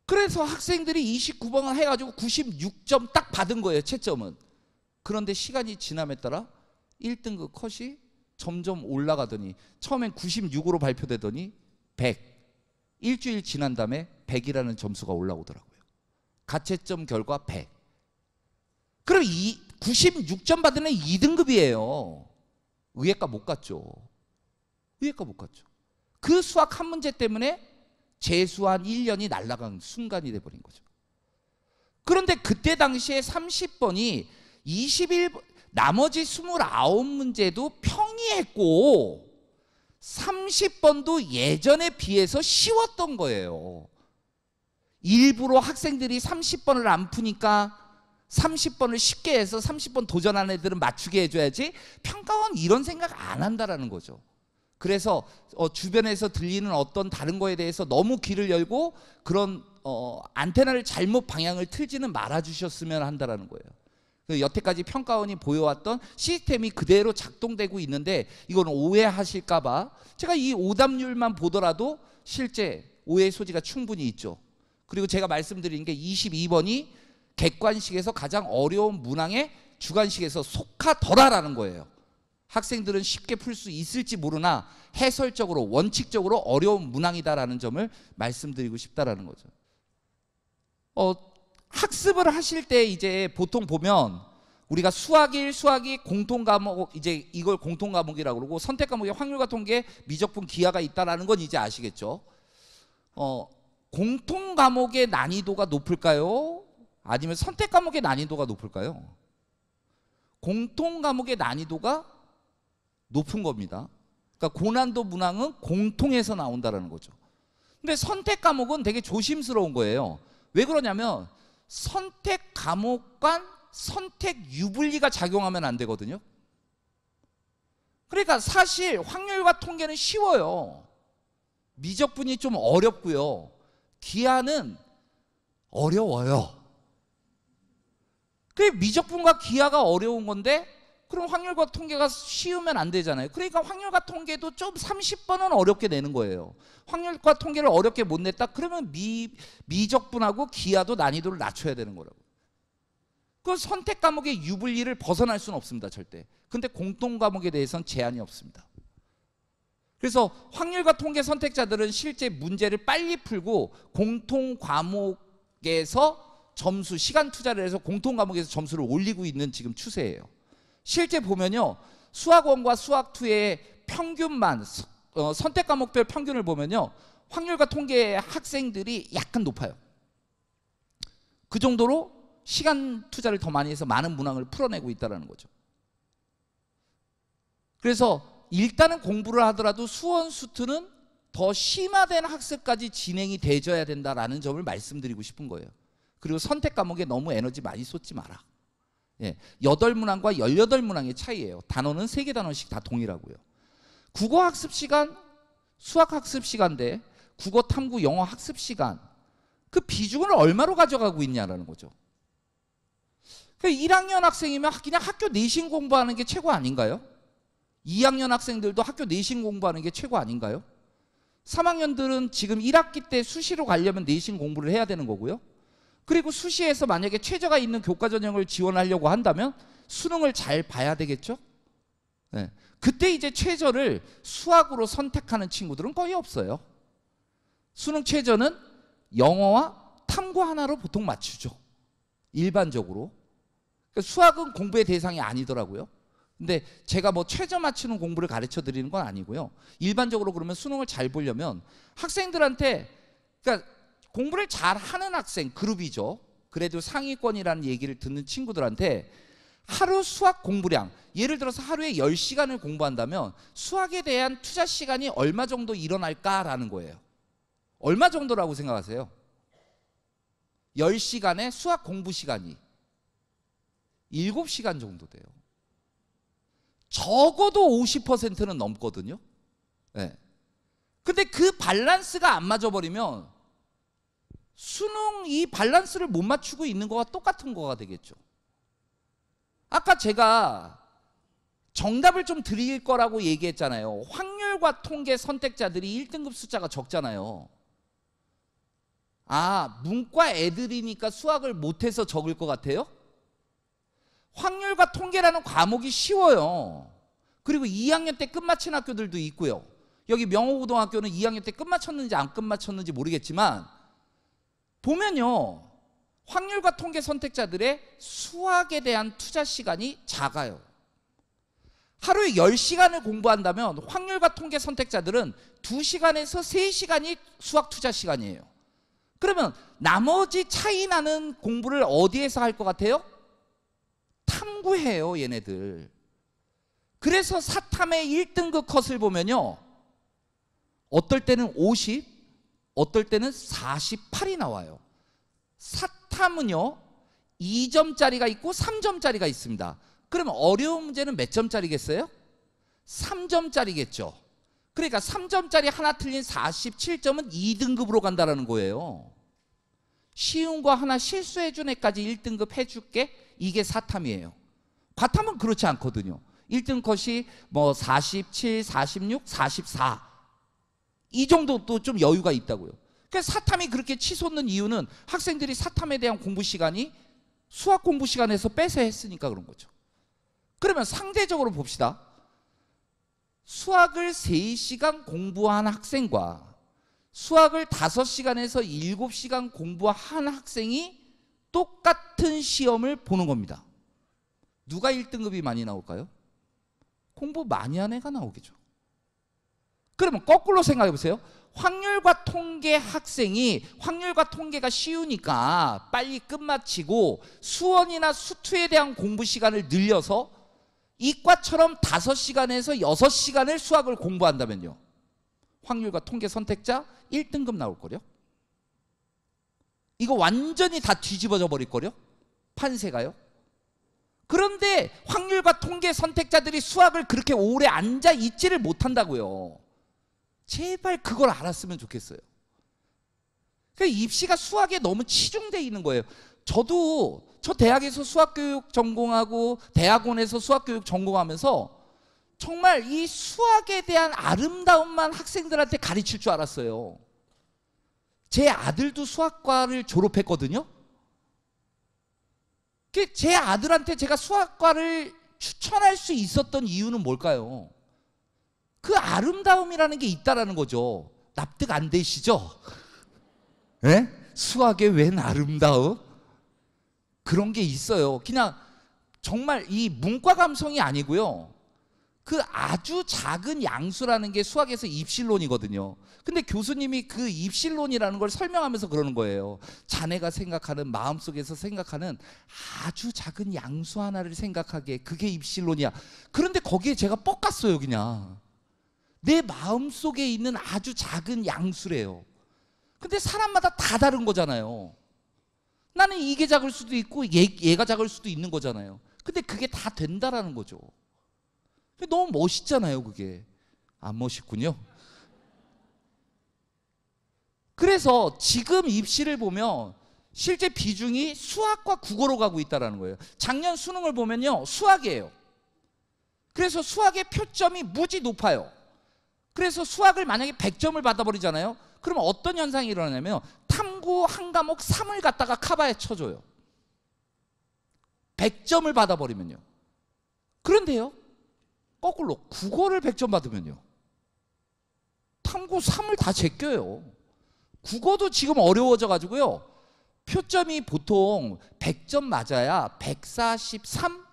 그래서 학생들이 29번을 해가지고 96점 딱 받은 거예요. 채점은. 그런데 시간이 지남에 따라 1등급 컷이 점점 올라가더니 처음엔 96으로 발표되더니 100. 일주일 지난 다음에 100이라는 점수가 올라오더라고요. 가채점 결과 100. 그럼 96점 받은 애 2등급이에요. 의예과 못 갔죠. 의예과 못 갔죠. 그 수학 한 문제 때문에 재수한 1년이 날아간 순간이 돼버린 거죠. 그런데 그때 당시에 30번이 21번 나머지 29문제도 평이했고 30번도 예전에 비해서 쉬웠던 거예요. 일부러 학생들이 30번을 안 푸니까 30번을 쉽게 해서 30번 도전하는 애들은 맞추게 해줘야지, 평가원 이런 생각 안 한다라는 거죠. 그래서 주변에서 들리는 어떤 다른 거에 대해서 너무 귀를 열고 그런 안테나를 잘못 방향을 틀지는 말아주셨으면 한다라는 거예요. 여태까지 평가원이 보여왔던 시스템이 그대로 작동되고 있는데 이건 오해하실까봐 제가 이 오답률만 보더라도 실제 오해 소지가 충분히 있죠. 그리고 제가 말씀드린 게 22번이 객관식에서 가장 어려운 문항에 주관식에서 속하더라라는 거예요. 학생들은 쉽게 풀 수 있을지 모르나 해설적으로 원칙적으로 어려운 문항이다라는 점을 말씀드리고 싶다라는 거죠. 학습을 하실 때 이제 보통 보면 우리가 수학 1, 수학 2 공통 과목, 이제 이걸 공통 과목이라고 그러고 선택 과목에 확률과 통계, 미적분, 기하가 있다라는 건 이제 아시겠죠. 공통 과목의 난이도가 높을까요? 아니면 선택 과목의 난이도가 높을까요? 공통 과목의 난이도가 높은 겁니다. 그러니까 고난도 문항은 공통에서 나온다라는 거죠. 근데 선택 과목은 되게 조심스러운 거예요. 왜 그러냐면 선택 과목 간 선택 유불리가 작용하면 안 되거든요. 그러니까 사실 확률과 통계는 쉬워요. 미적분이 좀 어렵고요. 기하는 어려워요. 그 미적분과 기하가 어려운 건데 그럼 확률과 통계가 쉬우면 안 되잖아요. 그러니까 확률과 통계도 좀 30번은 어렵게 내는 거예요. 확률과 통계를 어렵게 못 냈다? 그러면 미적분하고 기하도 난이도를 낮춰야 되는 거라고. 그 선택 과목의 유불리를 벗어날 수는 없습니다, 절대. 근데 공통 과목에 대해서는 제한이 없습니다. 그래서 확률과 통계 선택자들은 실제 문제를 빨리 풀고 공통 과목에서 점수, 시간 투자를 해서 공통 과목에서 점수를 올리고 있는 지금 추세예요. 실제 보면요, 수학 1과 수학 2의 평균만, 선택 과목별 평균을 보면요, 확률과 통계 학생들이 약간 높아요. 그 정도로 시간 투자를 더 많이 해서 많은 문항을 풀어내고 있다는 거죠. 그래서 일단은 공부를 하더라도 수원 수투는 더 심화된 학습까지 진행이 되어야 된다라는 점을 말씀드리고 싶은 거예요. 그리고 선택 과목에 너무 에너지 많이 쏟지 마라. 8문항과 18문항의 차이예요. 단어는 3개 단원씩 다 동일하고요. 국어 학습 시간, 수학 학습 시간대, 국어 탐구, 영어 학습 시간, 그 비중을 얼마로 가져가고 있냐라는 거죠. 1학년 학생이면 그냥 학교 내신 공부하는 게 최고 아닌가요? 2학년 학생들도 학교 내신 공부하는 게 최고 아닌가요? 3학년들은 지금 1학기 때 수시로 가려면 내신 공부를 해야 되는 거고요. 그리고 수시에서 만약에 최저가 있는 교과 전형을 지원하려고 한다면 수능을 잘 봐야 되겠죠? 네. 그때 이제 최저를 수학으로 선택하는 친구들은 거의 없어요. 수능 최저는 영어와 탐구 하나로 보통 맞추죠. 일반적으로. 그러니까 수학은 공부의 대상이 아니더라고요. 근데 제가 뭐 최저 맞추는 공부를 가르쳐 드리는 건 아니고요. 일반적으로 그러면 수능을 잘 보려면 학생들한테, 그러니까 공부를 잘하는 학생 그룹이죠. 그래도 상위권이라는 얘기를 듣는 친구들한테 하루 수학 공부량, 예를 들어서 하루에 10시간을 공부한다면 수학에 대한 투자 시간이 얼마 정도 일어날까라는 거예요. 얼마 정도라고 생각하세요? 10시간의 수학 공부 시간이 7시간 정도 돼요. 적어도 50%는 넘거든요. 네. 근데 그 밸런스가 안 맞아버리면 수능 이 밸런스를 못 맞추고 있는 거와 똑같은 거가 되겠죠. 아까 제가 정답을 좀 드릴 거라고 얘기했잖아요. 확률과 통계 선택자들이 1등급 숫자가 적잖아요. 아, 문과 애들이니까 수학을 못해서 적을 것 같아요? 확률과 통계라는 과목이 쉬워요. 그리고 2학년 때 끝마친 학교들도 있고요. 여기 명호고등학교는 2학년 때 끝마쳤는지 안 끝마쳤는지 모르겠지만 보면요, 확률과 통계 선택자들의 수학에 대한 투자 시간이 작아요. 하루에 10시간을 공부한다면 확률과 통계 선택자들은 2시간에서 3시간이 수학 투자 시간이에요. 그러면 나머지 차이 나는 공부를 어디에서 할 것 같아요? 탐구해요, 얘네들. 그래서 사탐의 1등급 컷을 보면요, 어떨 때는 50, 어떨 때는 48이 나와요. 사탐은요 2점짜리가 있고 3점짜리가 있습니다. 그러면 어려운 문제는 몇 점짜리겠어요? 3점짜리겠죠. 그러니까 3점짜리 하나 틀린 47점은 2등급으로 간다는 거예요. 쉬운 거 하나 실수해 준 애까지 1등급 해줄게, 이게 사탐이에요. 과탐은 그렇지 않거든요. 1등 컷이 뭐 47, 46, 44 이 정도도 좀 여유가 있다고요. 그러니까 사탐이 그렇게 치솟는 이유는 학생들이 사탐에 대한 공부 시간이 수학 공부 시간에서 뺏어 했으니까 그런 거죠. 그러면 상대적으로 봅시다. 수학을 3시간 공부한 학생과 수학을 5시간에서 7시간 공부한 학생이 똑같은 시험을 보는 겁니다. 누가 1등급이 많이 나올까요? 공부 많이 한 애가 나오겠죠. 그러면 거꾸로 생각해 보세요. 확률과 통계 학생이 확률과 통계가 쉬우니까 빨리 끝마치고 수원이나 수투에 대한 공부 시간을 늘려서 이과처럼 5시간에서 6시간을 수학을 공부한다면요, 확률과 통계 선택자 1등급 나올 거요. 이거 완전히 다 뒤집어져 버릴 거요, 판세가요. 그런데 확률과 통계 선택자들이 수학을 그렇게 오래 앉아 있지를 못한다고요. 제발 그걸 알았으면 좋겠어요. 그러니까 입시가 수학에 너무 치중되어 있는 거예요. 저 대학에서 수학교육 전공하고 대학원에서 수학교육 전공하면서 정말 이 수학에 대한 아름다움만 학생들한테 가르칠 줄 알았어요. 제 아들도 수학과를 졸업했거든요. 제 아들한테 제가 수학과를 추천할 수 있었던 이유는 뭘까요? 그 아름다움이라는 게 있다라는 거죠. 납득 안 되시죠? 예? 수학에 웬 아름다움? 그런 게 있어요. 그냥 정말 이 문과 감성이 아니고요, 그 아주 작은 양수라는 게 수학에서 입실론이거든요. 근데 교수님이 그 입실론이라는 걸 설명하면서 그러는 거예요. 자네가 생각하는, 마음속에서 생각하는 아주 작은 양수 하나를 생각하게, 그게 입실론이야. 그런데 거기에 제가 뻑갔어요. 그냥 내 마음속에 있는 아주 작은 양수래요. 근데 사람마다 다 다른 거잖아요. 나는 이게 작을 수도 있고 얘가 작을 수도 있는 거잖아요. 근데 그게 다 된다라는 거죠. 너무 멋있잖아요. 그게 안 멋있군요. 그래서 지금 입시를 보면 실제 비중이 수학과 국어로 가고 있다는 거예요. 작년 수능을 보면요, 수학이에요. 그래서 수학의 표점이 무지 높아요. 그래서 수학을 만약에 100점을 받아버리잖아요. 그러면 어떤 현상이 일어나냐면 탐구 한 과목 3을 갖다가 카바에 쳐줘요. 100점을 받아버리면요. 그런데요, 거꾸로 국어를 100점 받으면요, 탐구 3을 다 제껴요. 국어도 지금 어려워져 가지고요, 표점이 보통 100점 맞아야 143?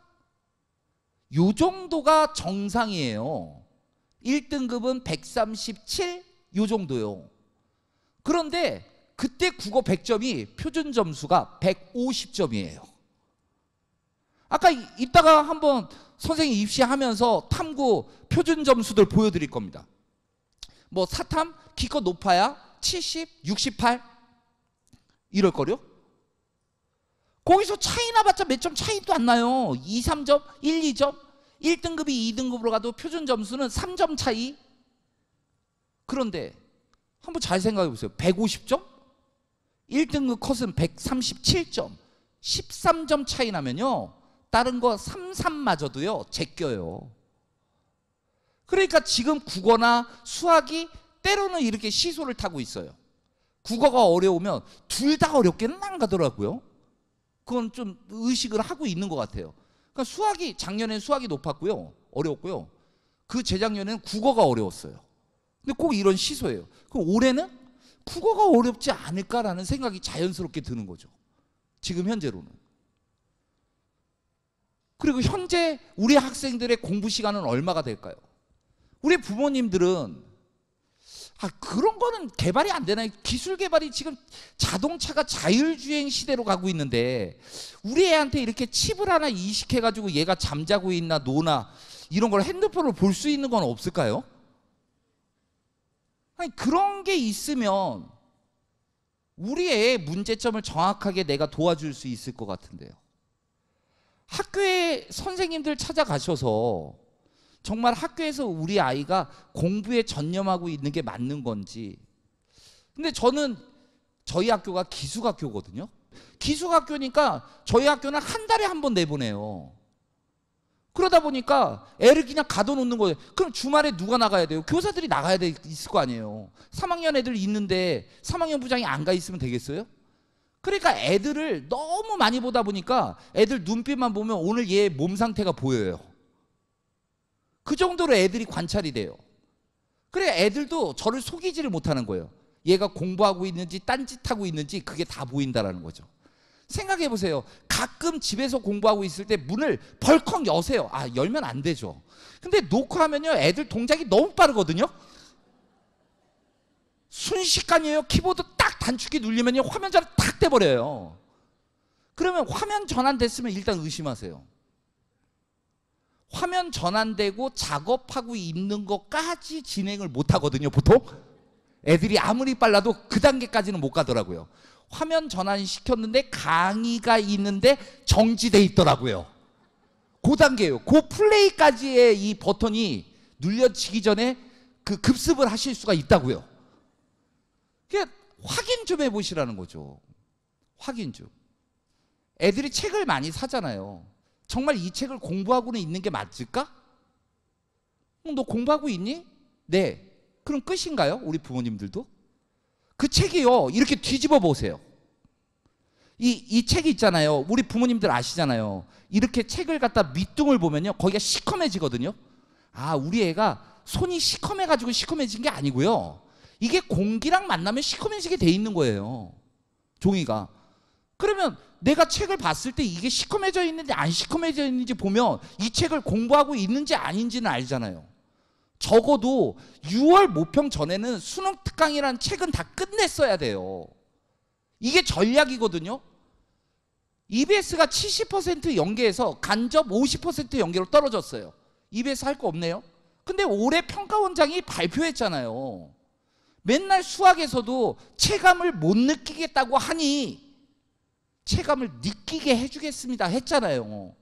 요 정도가 정상이에요. 1등급은 137? 요 정도요. 그런데 그때 국어 100점이 표준 점수가 150점이에요. 아까 이따가 한번 선생님 입시하면서 탐구 표준 점수들 보여드릴 겁니다. 뭐 사탐 기껏 높아야 70, 68 이럴 거요. 거기서 차이 나봤자 몇 점 차이도 안 나요. 2, 3점, 1, 2점. 1등급이 2등급으로 가도 표준 점수는 3점 차이. 그런데 한번 잘 생각해 보세요. 150점? 1등급 컷은 137점. 13점 차이 나면요, 다른 거 3, 3마저도요 제껴요. 그러니까 지금 국어나 수학이 때로는 이렇게 시소를 타고 있어요. 국어가 어려우면 둘 다 어렵게는 안 가더라고요. 그건 좀 의식을 하고 있는 것 같아요. 그러니까 수학이, 작년엔 수학이 높았고요, 어려웠고요. 그 재작년에는 국어가 어려웠어요. 근데 꼭 이런 시소예요. 그럼 올해는 국어가 어렵지 않을까라는 생각이 자연스럽게 드는 거죠. 지금 현재로는. 그리고 현재 우리 학생들의 공부 시간은 얼마가 될까요? 우리 부모님들은 그런 거는 개발이 안 되나요? 기술 개발이 지금 자동차가 자율주행 시대로 가고 있는데 우리 애한테 이렇게 칩을 하나 이식해가지고 얘가 잠자고 있나 노나 이런 걸 핸드폰으로 볼 수 있는 건 없을까요? 아니, 그런 게 있으면 우리 애의 문제점을 정확하게 내가 도와줄 수 있을 것 같은데요. 학교에 선생님들 찾아가셔서 정말 학교에서 우리 아이가 공부에 전념하고 있는 게 맞는 건지. 근데 저는 저희 학교가 기숙학교거든요. 기숙학교니까 저희 학교는 한 달에 한 번 내보내요. 그러다 보니까 애를 그냥 가둬놓는 거예요. 그럼 주말에 누가 나가야 돼요? 교사들이 나가야 있을 거 아니에요. 3학년 애들 있는데 3학년 부장이 안 가 있으면 되겠어요? 그러니까 애들을 너무 많이 보다 보니까 애들 눈빛만 보면 오늘 얘 몸 상태가 보여요. 그 정도로 애들이 관찰이 돼요. 그래 애들도 저를 속이지를 못하는 거예요. 얘가 공부하고 있는지 딴짓하고 있는지 그게 다 보인다라는 거죠. 생각해 보세요. 가끔 집에서 공부하고 있을 때 문을 벌컥 여세요. 열면 안 되죠. 근데 놓고 하면요 애들 동작이 너무 빠르거든요. 순식간이에요. 키보드 딱 단축키 누르면요 화면 전환 탁 돼버려요. 그러면 화면 전환됐으면 일단 의심하세요. 화면 전환되고 작업하고 있는 것까지 진행을 못 하거든요. 보통 애들이 아무리 빨라도 그 단계까지는 못 가더라고요. 화면 전환 시켰는데 강의가 있는데 정지돼 있더라고요. 그 단계예요. 그 플레이까지의 이 버튼이 눌려지기 전에 그 급습을 하실 수가 있다고요. 그러니까 확인 좀 해보시라는 거죠. 확인 좀. 애들이 책을 많이 사잖아요. 정말 이 책을 공부하고는 있는 게 맞을까? 너 공부하고 있니? 네. 그럼 끝인가요? 우리 부모님들도? 그 책이요 이렇게 뒤집어 보세요. 이 책이 있잖아요. 우리 부모님들 아시잖아요. 이렇게 책을 갖다 밑둥을 보면요 거기가 시커매지거든요. 우리 애가 손이 시커매가지고 시커매진 게 아니고요. 이게 공기랑 만나면 시커매지게 돼 있는 거예요. 종이가. 그러면 내가 책을 봤을 때 이게 시커매져 있는지 안 시커매져 있는지 보면 이 책을 공부하고 있는지 아닌지는 알잖아요. 적어도 6월 모평 전에는 수능 특강이라는 책은 다 끝냈어야 돼요. 이게 전략이거든요. EBS가 70% 연계해서 간접 50% 연계로 떨어졌어요. EBS 할 거 없네요. 근데 올해 평가원장이 발표했잖아요. 맨날 수학에서도 체감을 못 느끼겠다고 하니 체감을 느끼게 해주겠습니다 했잖아요.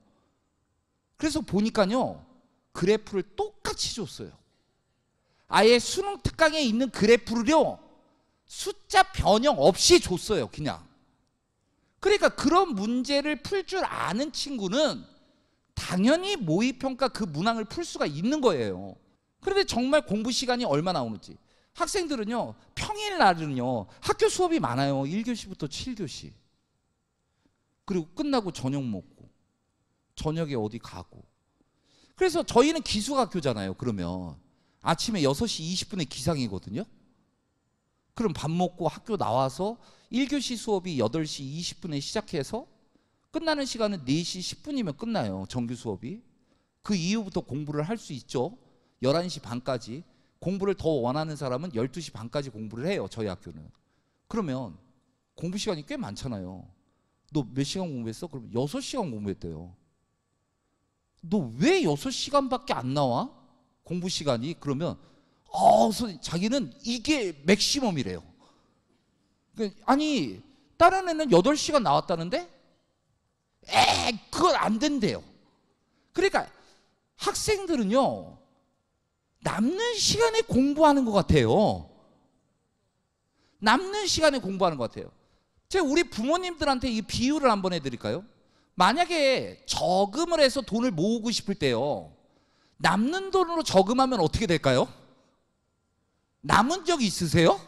그래서 보니까요 그래프를 똑같이 줬어요. 아예 수능 특강에 있는 그래프를요 숫자 변형 없이 줬어요. 그냥. 그러니까 그런 문제를 풀 줄 아는 친구는 당연히 모의평가 그 문항을 풀 수가 있는 거예요. 그런데 정말 공부 시간이 얼마 나오는지. 학생들은요 평일날은요 학교 수업이 많아요. 1교시부터 7교시. 그리고 끝나고 저녁 먹고 저녁에 어디 가고. 그래서 저희는 기숙학교잖아요. 그러면 아침에 6시 20분에 기상이거든요. 그럼 밥 먹고 학교 나와서 1교시 수업이 8시 20분에 시작해서 끝나는 시간은 4시 10분이면 끝나요. 정규 수업이. 그 이후부터 공부를 할 수 있죠. 11시 반까지. 공부를 더 원하는 사람은 12시 반까지 공부를 해요. 저희 학교는. 그러면 공부 시간이 꽤 많잖아요. 너 몇 시간 공부했어? 그럼 6시간 공부했대요. 너 왜 6시간밖에 안 나와? 공부 시간이? 그러면 자기는 이게 맥시멈이래요. 아니 다른 애는 8시간 나왔다는데 그건 안 된대요. 그러니까 학생들은요 남는 시간에 공부하는 것 같아요. 남는 시간에 공부하는 것 같아요. 제가 우리 부모님들한테 이 비유를 한번 해드릴까요? 만약에 저금을 해서 돈을 모으고 싶을 때요 남는 돈으로 저금하면 어떻게 될까요? 남은 적 있으세요?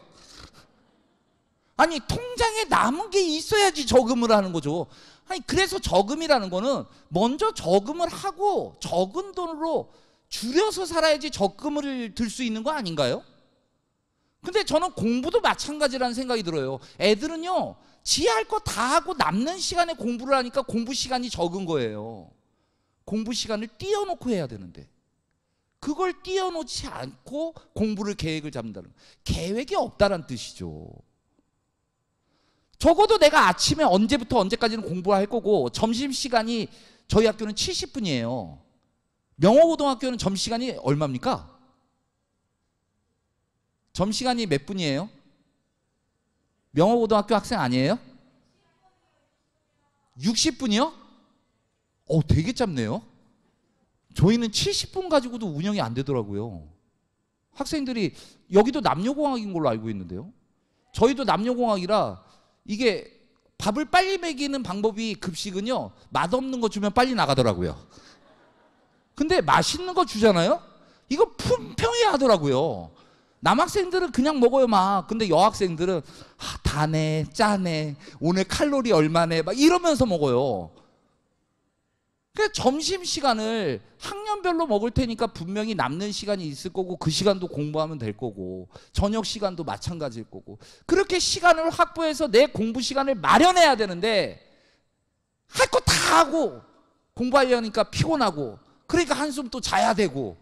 아니 통장에 남은 게 있어야지 저금을 하는 거죠. 아니 그래서 저금이라는 거는 먼저 저금을 하고 적은 돈으로 줄여서 살아야지 적금을 들 수 있는 거 아닌가요? 근데 저는 공부도 마찬가지라는 생각이 들어요. 애들은요 지 할 거 다 하고 남는 시간에 공부를 하니까 공부 시간이 적은 거예요. 공부 시간을 띄워놓고 해야 되는데 그걸 띄워놓지 않고 공부를 계획을 잡는다는, 계획이 없다는 뜻이죠. 적어도 내가 아침에 언제부터 언제까지는 공부할 거고, 점심시간이 저희 학교는 70분이에요. 명호고등학교는 점심시간이 얼마입니까? 점심시간이 몇 분이에요? 명호고등학교 학생 아니에요? 60분이요? 되게 짧네요. 저희는 70분 가지고도 운영이 안 되더라고요. 학생들이, 여기도 남녀공학인 걸로 알고 있는데요. 저희도 남녀공학이라 이게 밥을 빨리 먹이는 방법이, 급식은요, 맛없는 거 주면 빨리 나가더라고요. 근데 맛있는 거 주잖아요? 이거 품평히 하더라고요. 남학생들은 그냥 먹어요 막. 근데 여학생들은 다네, 짜네, 오늘 칼로리 얼마네 막 이러면서 먹어요. 그래서 점심시간을 학년별로 먹을 테니까 분명히 남는 시간이 있을 거고, 그 시간도 공부하면 될 거고, 저녁 시간도 마찬가지일 거고, 그렇게 시간을 확보해서 내 공부 시간을 마련해야 되는데, 할 거 다 하고 공부하려니까 피곤하고, 그러니까 한숨 또 자야 되고,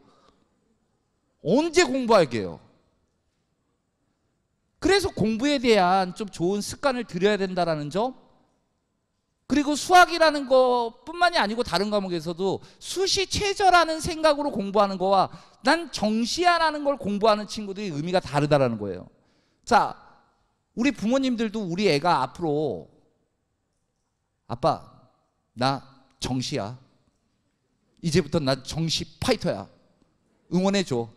언제 공부할게요? 그래서 공부에 대한 좀 좋은 습관을 들여야 된다는 점, 그리고 수학이라는 것뿐만이 아니고 다른 과목에서도 수시 최저라는 생각으로 공부하는 거와 난 정시야라는 걸 공부하는 친구들이 의미가 다르다라는 거예요. 자, 우리 부모님들도 우리 애가 앞으로 아빠 나 정시야, 이제부터 나 정시 파이터야, 응원해줘.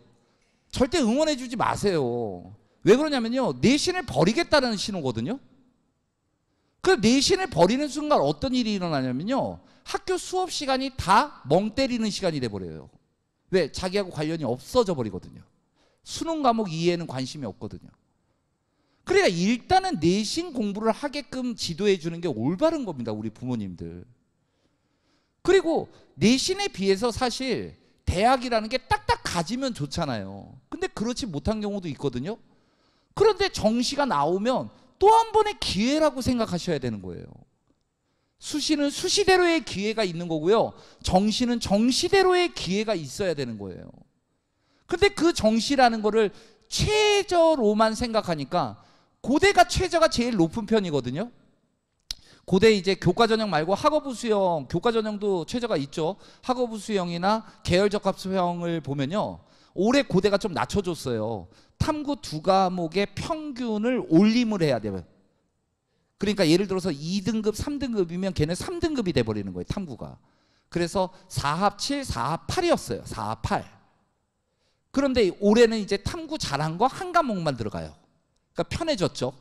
절대 응원해주지 마세요. 왜 그러냐면요, 내신을 버리겠다는 신호거든요. 그 내신을 버리는 순간 어떤 일이 일어나냐면요, 학교 수업 시간이 다 멍 때리는 시간이 돼버려요. 왜? 자기하고 관련이 없어져 버리거든요. 수능 과목 이해에는 관심이 없거든요. 그러니까 일단은 내신 공부를 하게끔 지도해 주는 게 올바른 겁니다, 우리 부모님들. 그리고 내신에 비해서 사실 대학이라는 게 딱딱 가지면 좋잖아요. 근데 그렇지 못한 경우도 있거든요. 그런데 정시가 나오면 또 한 번의 기회라고 생각하셔야 되는 거예요. 수시는 수시대로의 기회가 있는 거고요, 정시는 정시대로의 기회가 있어야 되는 거예요. 근데 그 정시라는 거를 최저로만 생각하니까, 고대가 최저가 제일 높은 편이거든요. 고대 이제 교과전형 말고 학업부 수형, 교과전형도 최저가 있죠. 학업부 수형이나 계열적합 수형을 보면요, 올해 고대가 좀 낮춰줬어요. 탐구 2과목의 평균을 올림을 해야 돼요. 그러니까 예를 들어서 2등급, 3등급이면 걔는 3등급이 돼버리는 거예요, 탐구가. 그래서 4합 7, 4합 8이었어요. 4합 8. 그런데 올해는 이제 탐구 잘한 거 한 과목만 들어가요. 그러니까 편해졌죠.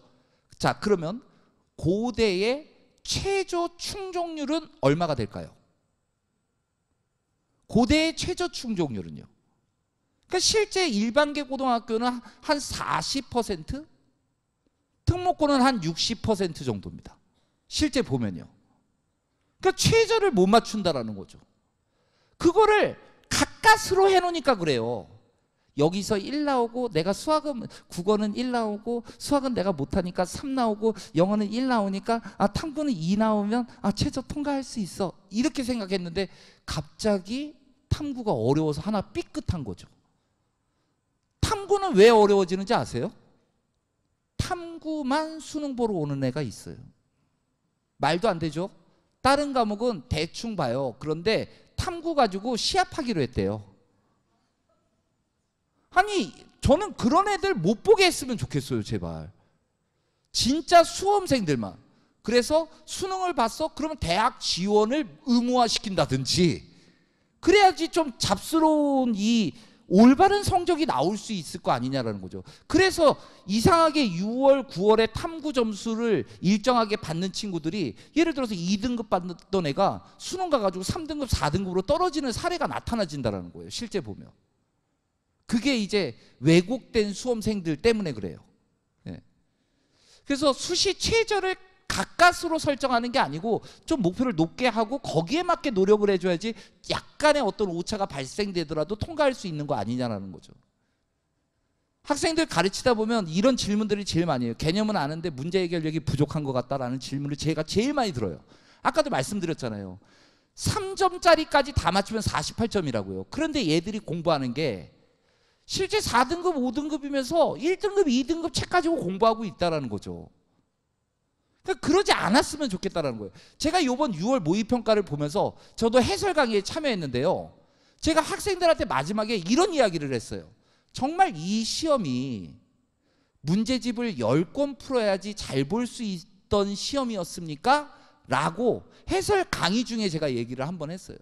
자, 그러면 고대의 최저 충족률은 얼마가 될까요? 고대의 최저 충족률은요, 그러니까 실제 일반계 고등학교는 한 40%, 특목고는 한 60% 정도입니다. 실제 보면요. 그러니까 최저를 못 맞춘다라는 거죠. 그거를 가까스로 해놓으니까 그래요. 여기서 1 나오고, 내가 수학은, 국어는 1 나오고, 수학은 내가 못하니까 3 나오고, 영어는 1 나오니까 탐구는 2 나오면 최저 통과할 수 있어, 이렇게 생각했는데 갑자기 탐구가 어려워서 하나 삐끗한 거죠. 탐구는 왜 어려워지는지 아세요? 탐구만 수능 보러 오는 애가 있어요. 말도 안 되죠? 다른 과목은 대충 봐요. 그런데 탐구 가지고 시합하기로 했대요. 아니, 저는 그런 애들 못 보게 했으면 좋겠어요, 제발. 진짜 수험생들만. 그래서 수능을 봤어? 그러면 대학 지원을 의무화시킨다든지, 그래야지 좀 잡스러운 이 올바른 성적이 나올 수 있을 거 아니냐라는 거죠. 그래서 이상하게 6월, 9월에 탐구 점수를 일정하게 받는 친구들이, 예를 들어서 2등급 받던 애가 수능 가가지고 3등급, 4등급으로 떨어지는 사례가 나타나진다는 거예요, 실제 보면. 그게 이제 왜곡된 수험생들 때문에 그래요. 예. 그래서 수시 최저를 가까스로 설정하는 게 아니고 좀 목표를 높게 하고 거기에 맞게 노력을 해줘야지, 약간의 어떤 오차가 발생되더라도 통과할 수 있는 거 아니냐라는 거죠. 학생들 가르치다 보면 이런 질문들이 제일 많이 해요. 개념은 아는데 문제 해결력이 부족한 것 같다라는 질문을 제가 제일 많이 들어요. 아까도 말씀드렸잖아요. 3점짜리까지 다 맞추면 48점이라고요. 그런데 얘들이 공부하는 게 실제 4등급, 5등급이면서 1등급, 2등급 책 가지고 공부하고 있다는 거죠. 그러니까 그러지 않았으면 좋겠다는 거예요. 제가 이번 6월 모의평가를 보면서 저도 해설 강의에 참여했는데요. 제가 학생들한테 마지막에 이런 이야기를 했어요. 정말 이 시험이 문제집을 10권 풀어야지 잘 볼 수 있던 시험이었습니까? 라고 해설 강의 중에 제가 얘기를 한번 했어요.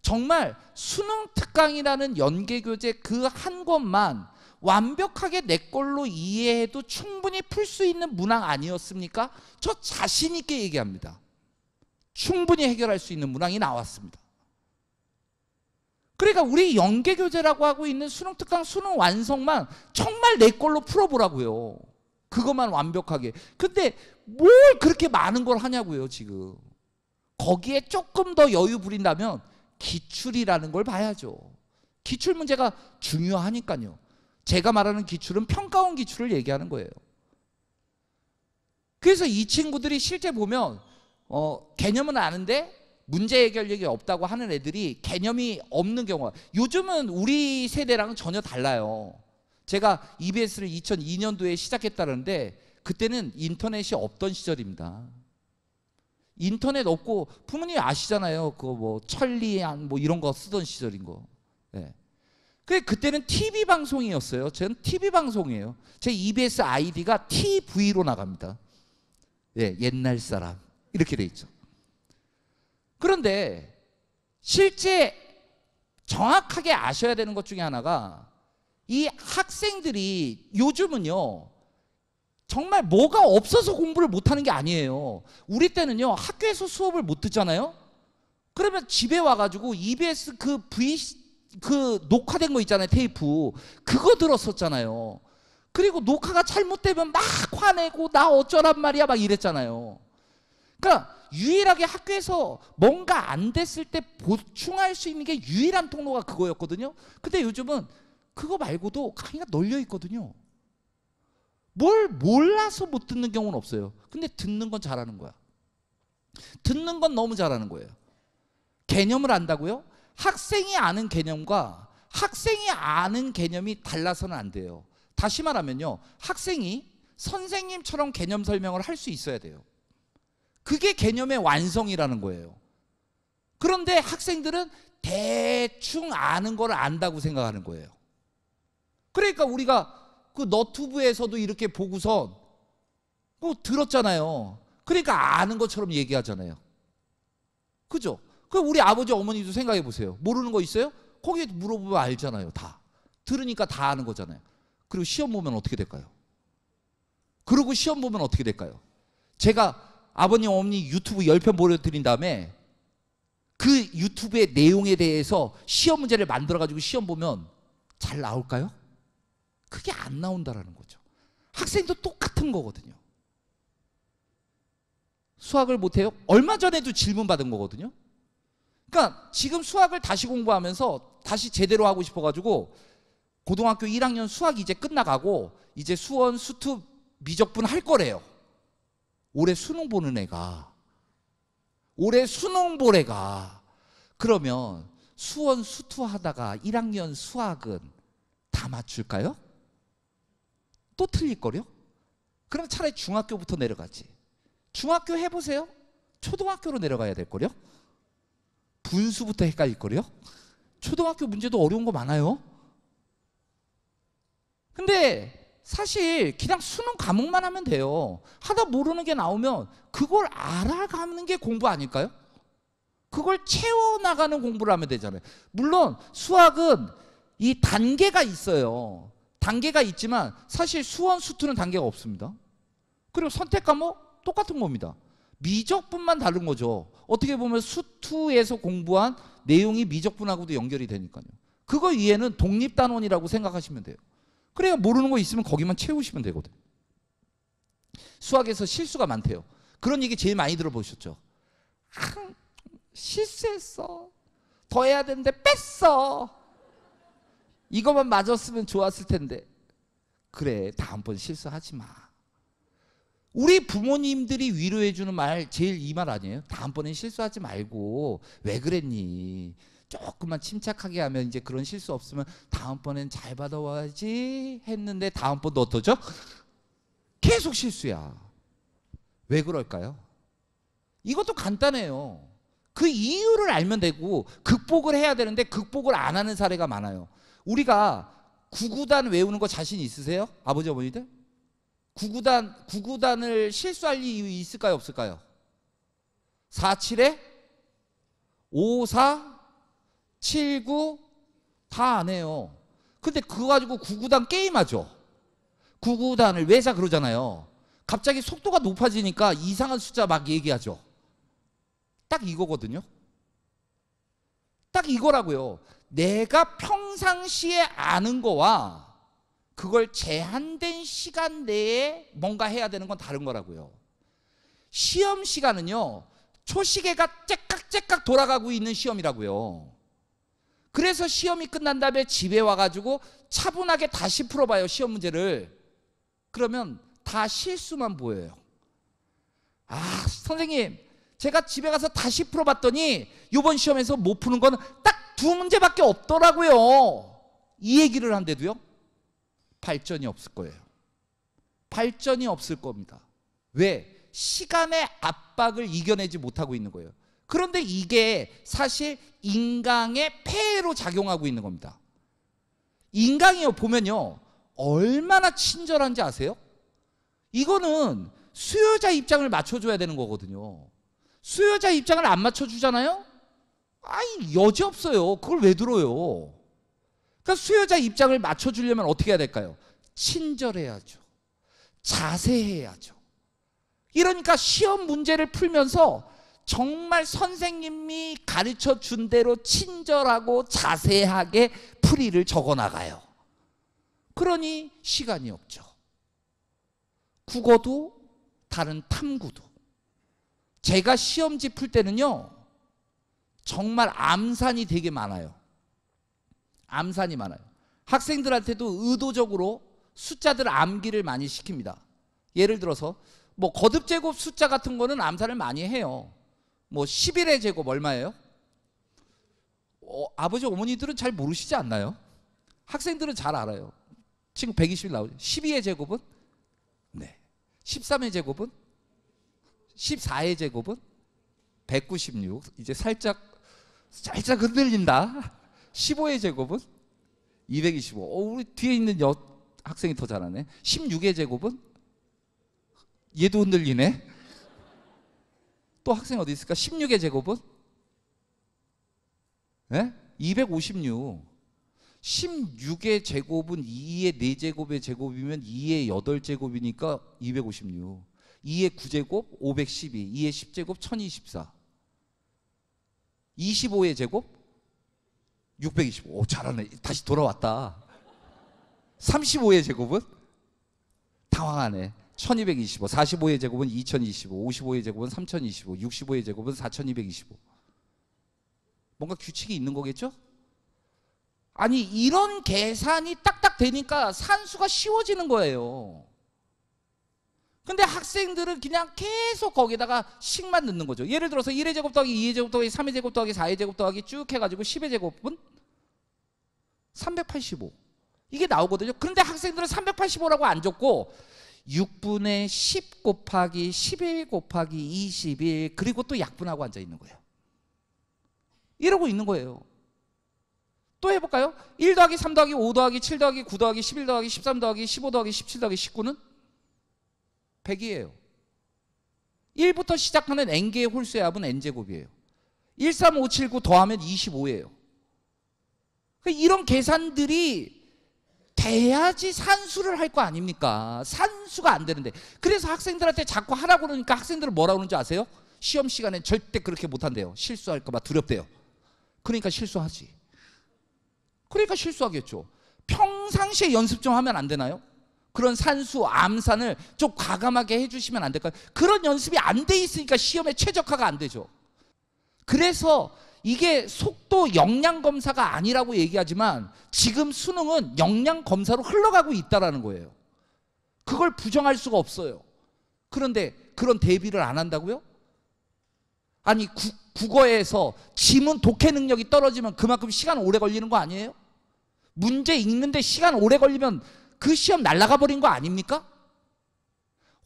정말 수능 특강이라는 연계교재 그 한 권만 완벽하게 내 걸로 이해해도 충분히 풀 수 있는 문항 아니었습니까? 저 자신 있게 얘기합니다. 충분히 해결할 수 있는 문항이 나왔습니다. 그러니까 우리 연계교재라고 하고 있는 수능 특강 수능 완성만 정말 내 걸로 풀어보라고요. 그것만 완벽하게. 근데 뭘 그렇게 많은 걸 하냐고요 지금. 거기에 조금 더 여유 부린다면 기출이라는 걸 봐야죠. 기출 문제가 중요하니까요. 제가 말하는 기출은 평가원 기출을 얘기하는 거예요. 그래서 이 친구들이 실제 보면 개념은 아는데 문제 해결력이 없다고 하는 애들이 개념이 없는 경우가, 요즘은 우리 세대랑은 전혀 달라요. 제가 EBS를 2002년도에 시작했다는데 그때는 인터넷이 없던 시절입니다. 인터넷 없고 부모님이 아시잖아요. 그거 뭐 천리안 뭐 이런 거 쓰던 시절인 거. 네. 그때는 TV 방송이었어요. 저는 TV 방송이에요. 제 EBS 아이디가 TV로 나갑니다. 네, 옛날 사람 이렇게 돼 있죠. 그런데 실제 정확하게 아셔야 되는 것 중에 하나가 이 학생들이 요즘은요 정말 뭐가 없어서 공부를 못하는 게 아니에요. 우리 때는요 학교에서 수업을 못 듣잖아요. 그러면 집에 와가지고 EBS 그 녹화된 거 있잖아요. 테이프 그거 들었었잖아요. 그리고 녹화가 잘못되면 막 화내고 나 어쩌란 말이야 막 이랬잖아요. 그러니까 유일하게 학교에서 뭔가 안 됐을 때 보충할 수 있는 게 유일한 통로가 그거였거든요. 근데 요즘은 그거 말고도 강의가 널려 있거든요. 뭘 몰라서 못 듣는 경우는 없어요. 근데 듣는 건 잘하는 거야. 듣는 건 너무 잘하는 거예요. 개념을 안다고요? 학생이 아는 개념과 학생이 아는 개념이 달라서는 안 돼요. 다시 말하면요, 학생이 선생님처럼 개념 설명을 할 수 있어야 돼요. 그게 개념의 완성이라는 거예요. 그런데 학생들은 대충 아는 걸 안다고 생각하는 거예요. 그러니까 우리가 그 너튜브에서도 이렇게 보고선 들었잖아요. 그러니까 아는 것처럼 얘기하잖아요. 그죠? 그 우리 아버지 어머니도 생각해 보세요. 모르는 거 있어요? 거기에 물어보면 알잖아요. 다 들으니까 다 아는 거잖아요. 그리고 시험 보면 어떻게 될까요? 그리고 시험 보면 어떻게 될까요? 제가 아버님 어머니 유튜브 10편 보여드린 다음에 그 유튜브의 내용에 대해서 시험 문제를 만들어가지고 시험 보면 잘 나올까요? 그게 안 나온다라는 거죠. 학생도 똑같은 거거든요. 수학을 못해요? 얼마 전에도 질문 받은 거거든요. 그러니까 지금 수학을 다시 공부하면서 다시 제대로 하고 싶어가지고 고등학교 1학년 수학 이제 끝나가고 이제 수원, 수투, 미적분 할 거래요. 올해 수능 보는 애가, 올해 수능 볼 애가 그러면 수원, 수투 하다가 1학년 수학은 다 맞출까요? 또 틀릴걸요? 그럼 차라리 중학교부터 내려가지. 중학교 해보세요. 초등학교로 내려가야 될걸요? 분수부터 헷갈릴걸요? 초등학교 문제도 어려운 거 많아요. 근데 사실 그냥 수능 과목만 하면 돼요. 하다 모르는 게 나오면 그걸 알아가는 게 공부 아닐까요? 그걸 채워나가는 공부를 하면 되잖아요. 물론 수학은 이 단계가 있어요. 단계가 있지만 사실 수원, 수투는 단계가 없습니다. 그리고 선택 과목 똑같은 겁니다. 미적분만 다른 거죠. 어떻게 보면 수투에서 공부한 내용이 미적분하고도 연결이 되니까요. 그거 이해는 독립단원이라고 생각하시면 돼요. 그래야 모르는 거 있으면 거기만 채우시면 되거든. 수학에서 실수가 많대요. 그런 얘기 제일 많이 들어보셨죠? 실수했어. 더 해야 되는데 뺐어. 이것만 맞았으면 좋았을 텐데. 그래, 다음번 실수하지 마. 우리 부모님들이 위로해 주는 말 제일 이 말 아니에요? 다음번엔 실수하지 말고 왜 그랬니? 조금만 침착하게 하면 이제 그런 실수 없으면 다음번엔 잘 받아와야지 했는데 다음번도 어떠죠? 계속 실수야. 왜 그럴까요? 이것도 간단해요. 그 이유를 알면 되고 극복을 해야 되는데 극복을 안 하는 사례가 많아요. 우리가 구구단 외우는 거 자신 있으세요? 아버지 어머니들? 구구단을 실수할 이유 있을까요 없을까요? 47에 54 79 다 안 해요. 근데 그거 가지고 구구단 게임하죠. 구구단을 외자 그러잖아요. 갑자기 속도가 높아지니까 이상한 숫자 막 얘기하죠. 딱 이거거든요. 딱 이거라고요. 내가 평상시에 아는 거와 그걸 제한된 시간 내에 뭔가 해야 되는 건 다른 거라고요. 시험 시간은요, 초시계가 째깍째깍 돌아가고 있는 시험이라고요. 그래서 시험이 끝난 다음에 집에 와가지고 차분하게 다시 풀어봐요, 시험 문제를. 그러면 다 실수만 보여요. 아, 선생님, 제가 집에 가서 다시 풀어봤더니 이번 시험에서 못 푸는 건 딱 2문제밖에 없더라고요. 이 얘기를 한데도요, 발전이 없을 거예요. 발전이 없을 겁니다. 왜? 시간의 압박을 이겨내지 못하고 있는 거예요. 그런데 이게 사실 인강의 폐해로 작용하고 있는 겁니다. 인강이요, 보면요, 얼마나 친절한지 아세요? 이거는 수요자 입장을 맞춰줘야 되는 거거든요. 수요자 입장을 안 맞춰주잖아요? 아이, 여지없어요. 그걸 왜 들어요? 그러니까 수요자 입장을 맞춰주려면 어떻게 해야 될까요? 친절해야죠. 자세해야죠. 이러니까 시험 문제를 풀면서 정말 선생님이 가르쳐 준 대로 친절하고 자세하게 풀이를 적어 나가요. 그러니 시간이 없죠. 국어도 다른 탐구도. 제가 시험지 풀 때는요, 정말 암산이 되게 많아요. 암산이 많아요. 학생들한테도 의도적으로 숫자들 암기를 많이 시킵니다. 예를 들어서 뭐 거듭제곱 숫자 같은 거는 암산을 많이 해요. 뭐 11의 제곱 얼마예요? 아버지 어머니들은 잘 모르시지 않나요? 학생들은 잘 알아요. 지금 120일 나오죠. 12의 제곱은? 네. 13의 제곱은? 14의 제곱은? 196. 이제 살짝 흔들린다. 15의 제곱은? 225. 우리 뒤에 있는 학생이 더 잘하네. 16의 제곱은? 얘도 흔들리네. 또 학생 어디 있을까? 16의 제곱은? 네? 256. 16의 제곱은 2의 4제곱의 제곱이면 2의 8제곱이니까 256. 2의 9제곱 512. 2의 10제곱 1024. 25의 제곱 625. 오, 잘하네. 다시 돌아왔다. 35의 제곱은? 당황하네. 1225. 45의 제곱은 2025. 55의 제곱은 3025. 65의 제곱은 4225. 뭔가 규칙이 있는 거겠죠? 아니, 이런 계산이 딱딱 되니까 산수가 쉬워지는 거예요. 근데 학생들은 그냥 계속 거기다가 식만 넣는 거죠. 예를 들어서 1의 제곱 더하기 2의 제곱 더하기 3의 제곱 더하기 4의 제곱 더하기 쭉 해가지고 10의 제곱은 385. 이게 나오거든요. 그런데 학생들은 385라고 안 적고 6분의 10 곱하기 11 곱하기 21 그리고 또 약분하고 앉아 있는 거예요. 이러고 있는 거예요. 또 해볼까요? 1 더하기 3 더하기 5 더하기 7 더하기 9 더하기 11 더하기 13 더하기 15 더하기 17 더하기 19는 100이에요. 1부터 시작하는 n개의 홀수의 합은 n제곱이에요. 1, 3, 5, 7, 9 더하면 25예요. 이런 계산들이 돼야지 산수를 할 거 아닙니까? 산수가 안 되는데. 그래서 학생들한테 자꾸 하라고 그러니까 학생들은 뭐라고 그러는지 아세요? 시험 시간에 절대 그렇게 못한대요. 실수할까 봐 두렵대요. 그러니까 실수하지. 그러니까 실수하겠죠. 평상시에 연습 좀 하면 안 되나요? 그런 산수, 암산을 좀 과감하게 해주시면 안 될까요? 그런 연습이 안 돼 있으니까 시험에 최적화가 안 되죠. 그래서 이게 속도 역량 검사가 아니라고 얘기하지만 지금 수능은 역량 검사로 흘러가고 있다는 거예요. 그걸 부정할 수가 없어요. 그런데 그런 대비를 안 한다고요? 아니 국어에서 지문 독해 능력이 떨어지면 그만큼 시간 오래 걸리는 거 아니에요? 문제 읽는데 시간 오래 걸리면 그 시험 날아가 버린 거 아닙니까?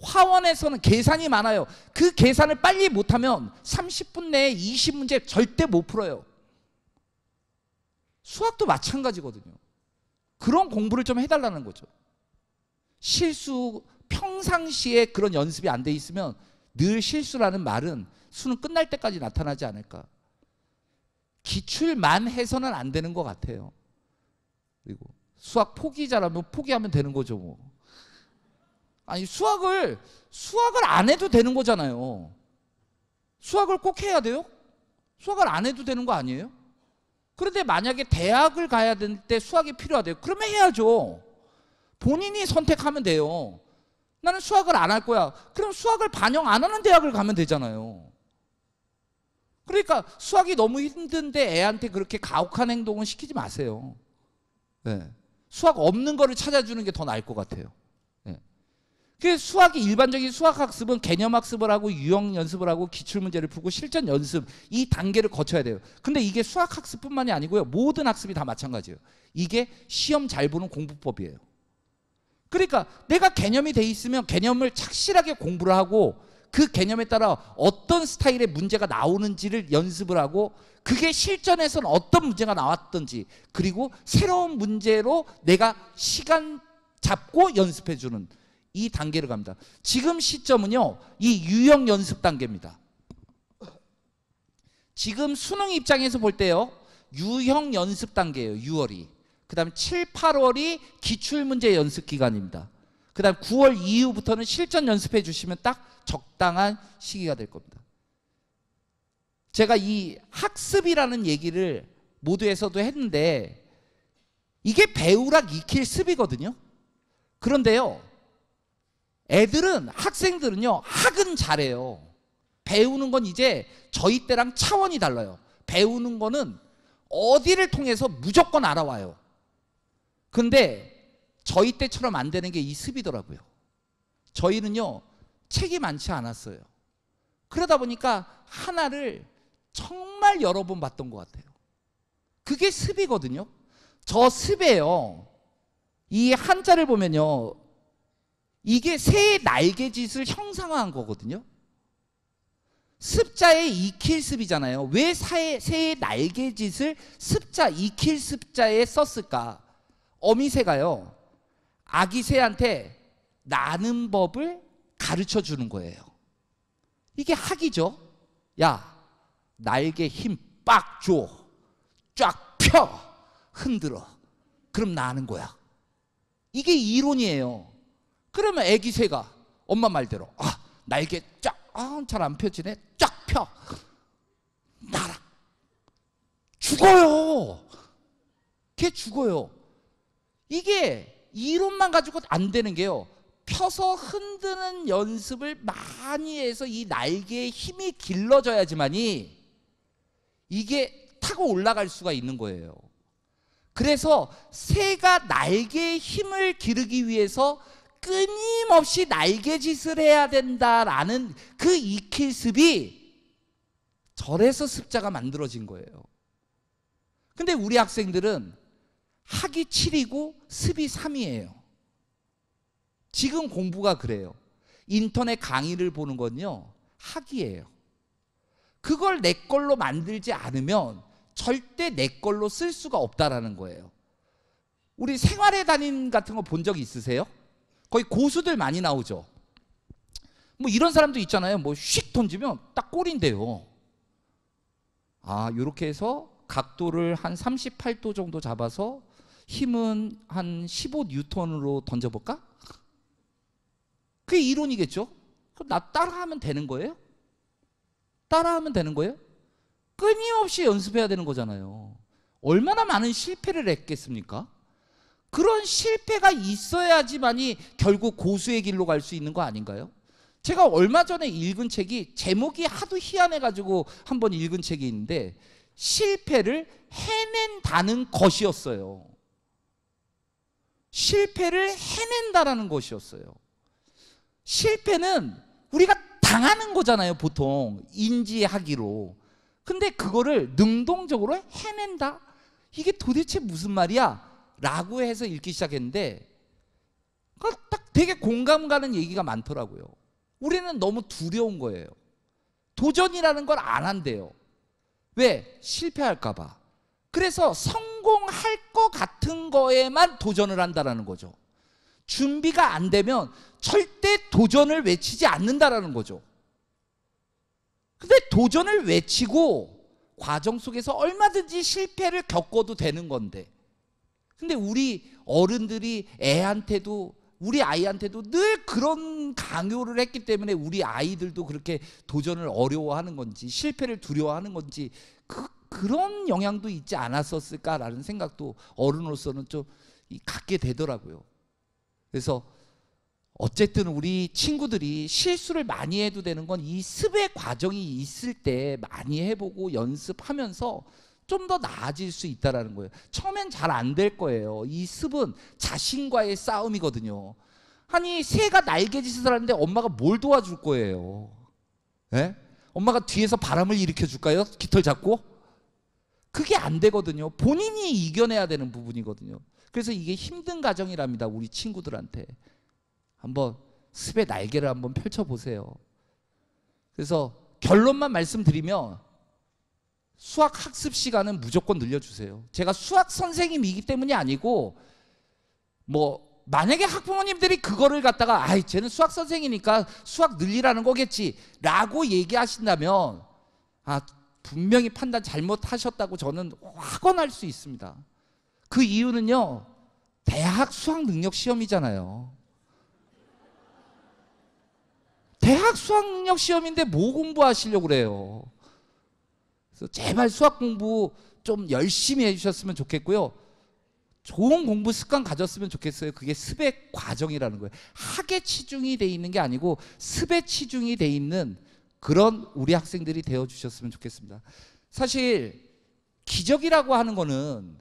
화원에서는 계산이 많아요. 그 계산을 빨리 못하면 30분 내에 20문제 절대 못 풀어요. 수학도 마찬가지거든요. 그런 공부를 좀 해달라는 거죠. 실수, 평상시에 그런 연습이 안 돼 있으면 늘 실수라는 말은 수능 끝날 때까지 나타나지 않을까. 기출만 해서는 안 되는 것 같아요. 그리고 수학 포기자라면 포기하면 되는 거죠 뭐. 아니 수학을 안 해도 되는 거잖아요. 수학을 꼭 해야 돼요? 수학을 안 해도 되는 거 아니에요? 그런데 만약에 대학을 가야 될 때 수학이 필요하대요. 그러면 해야죠. 본인이 선택하면 돼요. 나는 수학을 안 할 거야. 그럼 수학을 반영 안 하는 대학을 가면 되잖아요. 그러니까 수학이 너무 힘든데 애한테 그렇게 가혹한 행동은 시키지 마세요. 네. 수학 없는 거를 찾아주는 게 더 나을 것 같아요. 그 수학이 일반적인 수학학습은 개념학습을 하고 유형 연습을 하고 기출문제를 풀고 실전 연습 이 단계를 거쳐야 돼요. 근데 이게 수학학습뿐만이 아니고요. 모든 학습이 다 마찬가지예요. 이게 시험 잘 보는 공부법이에요. 그러니까 내가 개념이 돼 있으면 개념을 착실하게 공부를 하고 그 개념에 따라 어떤 스타일의 문제가 나오는지를 연습을 하고 그게 실전에서는 어떤 문제가 나왔던지 그리고 새로운 문제로 내가 시간 잡고 연습해 주는 이 단계를 갑니다. 지금 시점은요, 이 유형 연습 단계입니다. 지금 수능 입장에서 볼 때요, 유형 연습 단계예요. 6월이. 그 다음에 7, 8월이 기출문제 연습 기간입니다. 그 다음 9월 이후부터는 실전 연습해 주시면 딱 적당한 시기가 될 겁니다. 제가 이 학습이라는 얘기를 모두에서도 했는데 이게 배우락 익힐 습이거든요. 그런데요, 애들은, 학생들은요, 학은 잘해요. 배우는 건 이제 저희 때랑 차원이 달라요. 배우는 거는 어디를 통해서 무조건 알아와요. 근데 저희 때처럼 안 되는 게 이 습이더라고요. 저희는요, 책이 많지 않았어요. 그러다 보니까 하나를 정말 여러 번 봤던 것 같아요. 그게 습이거든요. 저 습에요, 이 한자를 보면요, 이게 새의 날개짓을 형상화한 거거든요. 습자에 익힐 습이잖아요. 왜 새의 날개짓을 습자, 익힐 습자에 썼을까? 어미새가요, 아기 새한테 나는 법을 가르쳐 주는 거예요. 이게 학이죠. 야, 날개 힘 빡 줘. 쫙 펴. 흔들어. 그럼 나는 거야. 이게 이론이에요. 그러면 애기 새가 엄마 말대로 날개 쫙, 잘 안 펴지네. 쫙 펴. 날아. 죽어요. 걔 죽어요. 이게 이론만 가지고 안 되는 게요, 펴서 흔드는 연습을 많이 해서 이 날개의 힘이 길러져야지만이 이게 타고 올라갈 수가 있는 거예요. 그래서 새가 날개의 힘을 기르기 위해서 끊임없이 날개짓을 해야 된다라는 그 익힐습이 절에서 습자가 만들어진 거예요. 근데 우리 학생들은 학이 7이고 습이 3이에요. 지금 공부가 그래요. 인터넷 강의를 보는 건요, 학이에요. 그걸 내 걸로 만들지 않으면 절대 내 걸로 쓸 수가 없다라는 거예요. 우리 생활의 달인 같은 거 본 적 있으세요? 거의 고수들 많이 나오죠. 뭐 이런 사람도 있잖아요. 뭐 휙 던지면 딱 골인데요. 이렇게 해서 각도를 한 38도 정도 잡아서 힘은 한 15뉴턴으로 던져볼까? 그게 이론이겠죠? 그럼 나 따라하면 되는 거예요? 따라하면 되는 거예요? 끊임없이 연습해야 되는 거잖아요. 얼마나 많은 실패를 했겠습니까? 그런 실패가 있어야지만이 결국 고수의 길로 갈 수 있는 거 아닌가요? 제가 얼마 전에 읽은 책이 제목이 하도 희한해가지고 한번 읽은 책이 있는데 실패를 해낸다는 것이었어요. 실패를 해낸다라는 것이었어요. 실패는 우리가 당하는 거잖아요, 보통 인지하기로. 근데 그거를 능동적으로 해낸다? 이게 도대체 무슨 말이야? 라고 해서 읽기 시작했는데 딱 되게 공감 가는 얘기가 많더라고요. 우리는 너무 두려운 거예요. 도전이라는 걸 안 한대요. 왜? 실패할까 봐. 그래서 성공할 것 같은 거에만 도전을 한다라는 거죠. 준비가 안 되면 절대 도전을 외치지 않는다라는 거죠. 근데 도전을 외치고 과정 속에서 얼마든지 실패를 겪어도 되는 건데, 근데 우리 어른들이 애한테도, 우리 아이한테도 늘 그런 강요를 했기 때문에 우리 아이들도 그렇게 도전을 어려워하는 건지 실패를 두려워하는 건지 그런 영향도 있지 않았었을까라는 생각도 어른으로서는 좀 갖게 되더라고요. 그래서 어쨌든 우리 친구들이 실수를 많이 해도 되는 건 이 습의 과정이 있을 때 많이 해보고 연습하면서 좀 더 나아질 수 있다는 거예요. 처음엔 잘 안 될 거예요. 이 습은 자신과의 싸움이거든요. 아니, 새가 날개짓을 하는데 엄마가 뭘 도와줄 거예요? 예? 엄마가 뒤에서 바람을 일으켜 줄까요? 깃털 잡고? 그게 안 되거든요. 본인이 이겨내야 되는 부분이거든요. 그래서 이게 힘든 과정이랍니다. 우리 친구들한테 한번 습의 날개를 한번 펼쳐보세요. 그래서 결론만 말씀드리면 수학 학습 시간은 무조건 늘려주세요. 제가 수학 선생님이기 때문이 아니고, 뭐 만약에 학부모님들이 그거를 갖다가 아이 쟤는 수학 선생이니까 수학 늘리라는 거겠지 라고 얘기하신다면 분명히 판단 잘못하셨다고 저는 확언할 수 있습니다. 그 이유는요, 대학 수학 능력 시험이잖아요. 대학 수학 능력 시험인데 뭐 공부하시려고 그래요? 그래서 제발 수학 공부 좀 열심히 해주셨으면 좋겠고요. 좋은 공부 습관 가졌으면 좋겠어요. 그게 습의 과정이라는 거예요. 학에 치중이 돼 있는 게 아니고 습에 치중이 돼 있는 그런 우리 학생들이 되어주셨으면 좋겠습니다. 사실 기적이라고 하는 거는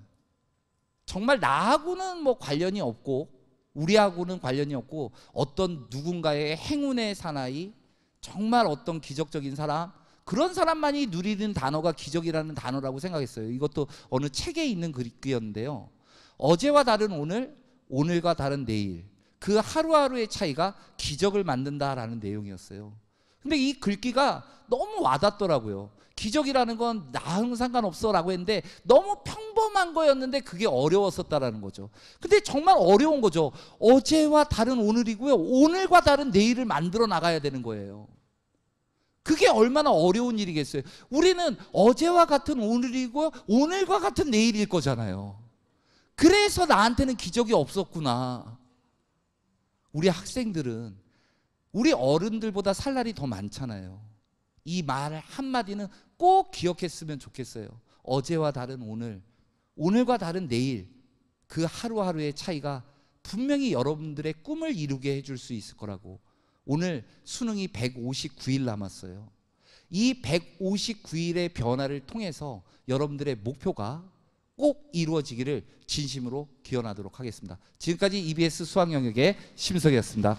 정말 나하고는 뭐 관련이 없고 우리하고는 관련이 없고 어떤 누군가의 행운의 사나이, 정말 어떤 기적적인 사람, 그런 사람만이 누리는 단어가 기적이라는 단어라고 생각했어요. 이것도 어느 책에 있는 글귀였는데요. 어제와 다른 오늘, 오늘과 다른 내일, 그 하루하루의 차이가 기적을 만든다라는 내용이었어요. 근데 이 글귀가 너무 와닿더라고요. 기적이라는 건 나랑 상관없어 라고 했는데 너무 평범한 거였는데 그게 어려웠었다라는 거죠. 근데 정말 어려운 거죠. 어제와 다른 오늘이고요, 오늘과 다른 내일을 만들어 나가야 되는 거예요. 그게 얼마나 어려운 일이겠어요. 우리는 어제와 같은 오늘이고요, 오늘과 같은 내일일 거잖아요. 그래서 나한테는 기적이 없었구나. 우리 학생들은 우리 어른들보다 살 날이 더 많잖아요. 이 말 한마디는 꼭 기억했으면 좋겠어요. 어제와 다른 오늘, 오늘과 다른 내일, 그 하루하루의 차이가 분명히 여러분들의 꿈을 이루게 해줄 수 있을 거라고. 오늘 수능이 159일 남았어요. 이 159일의 변화를 통해서 여러분들의 목표가 꼭 이루어지기를 진심으로 기원하도록 하겠습니다. 지금까지 EBS 수학 영역의 심석이었습니다.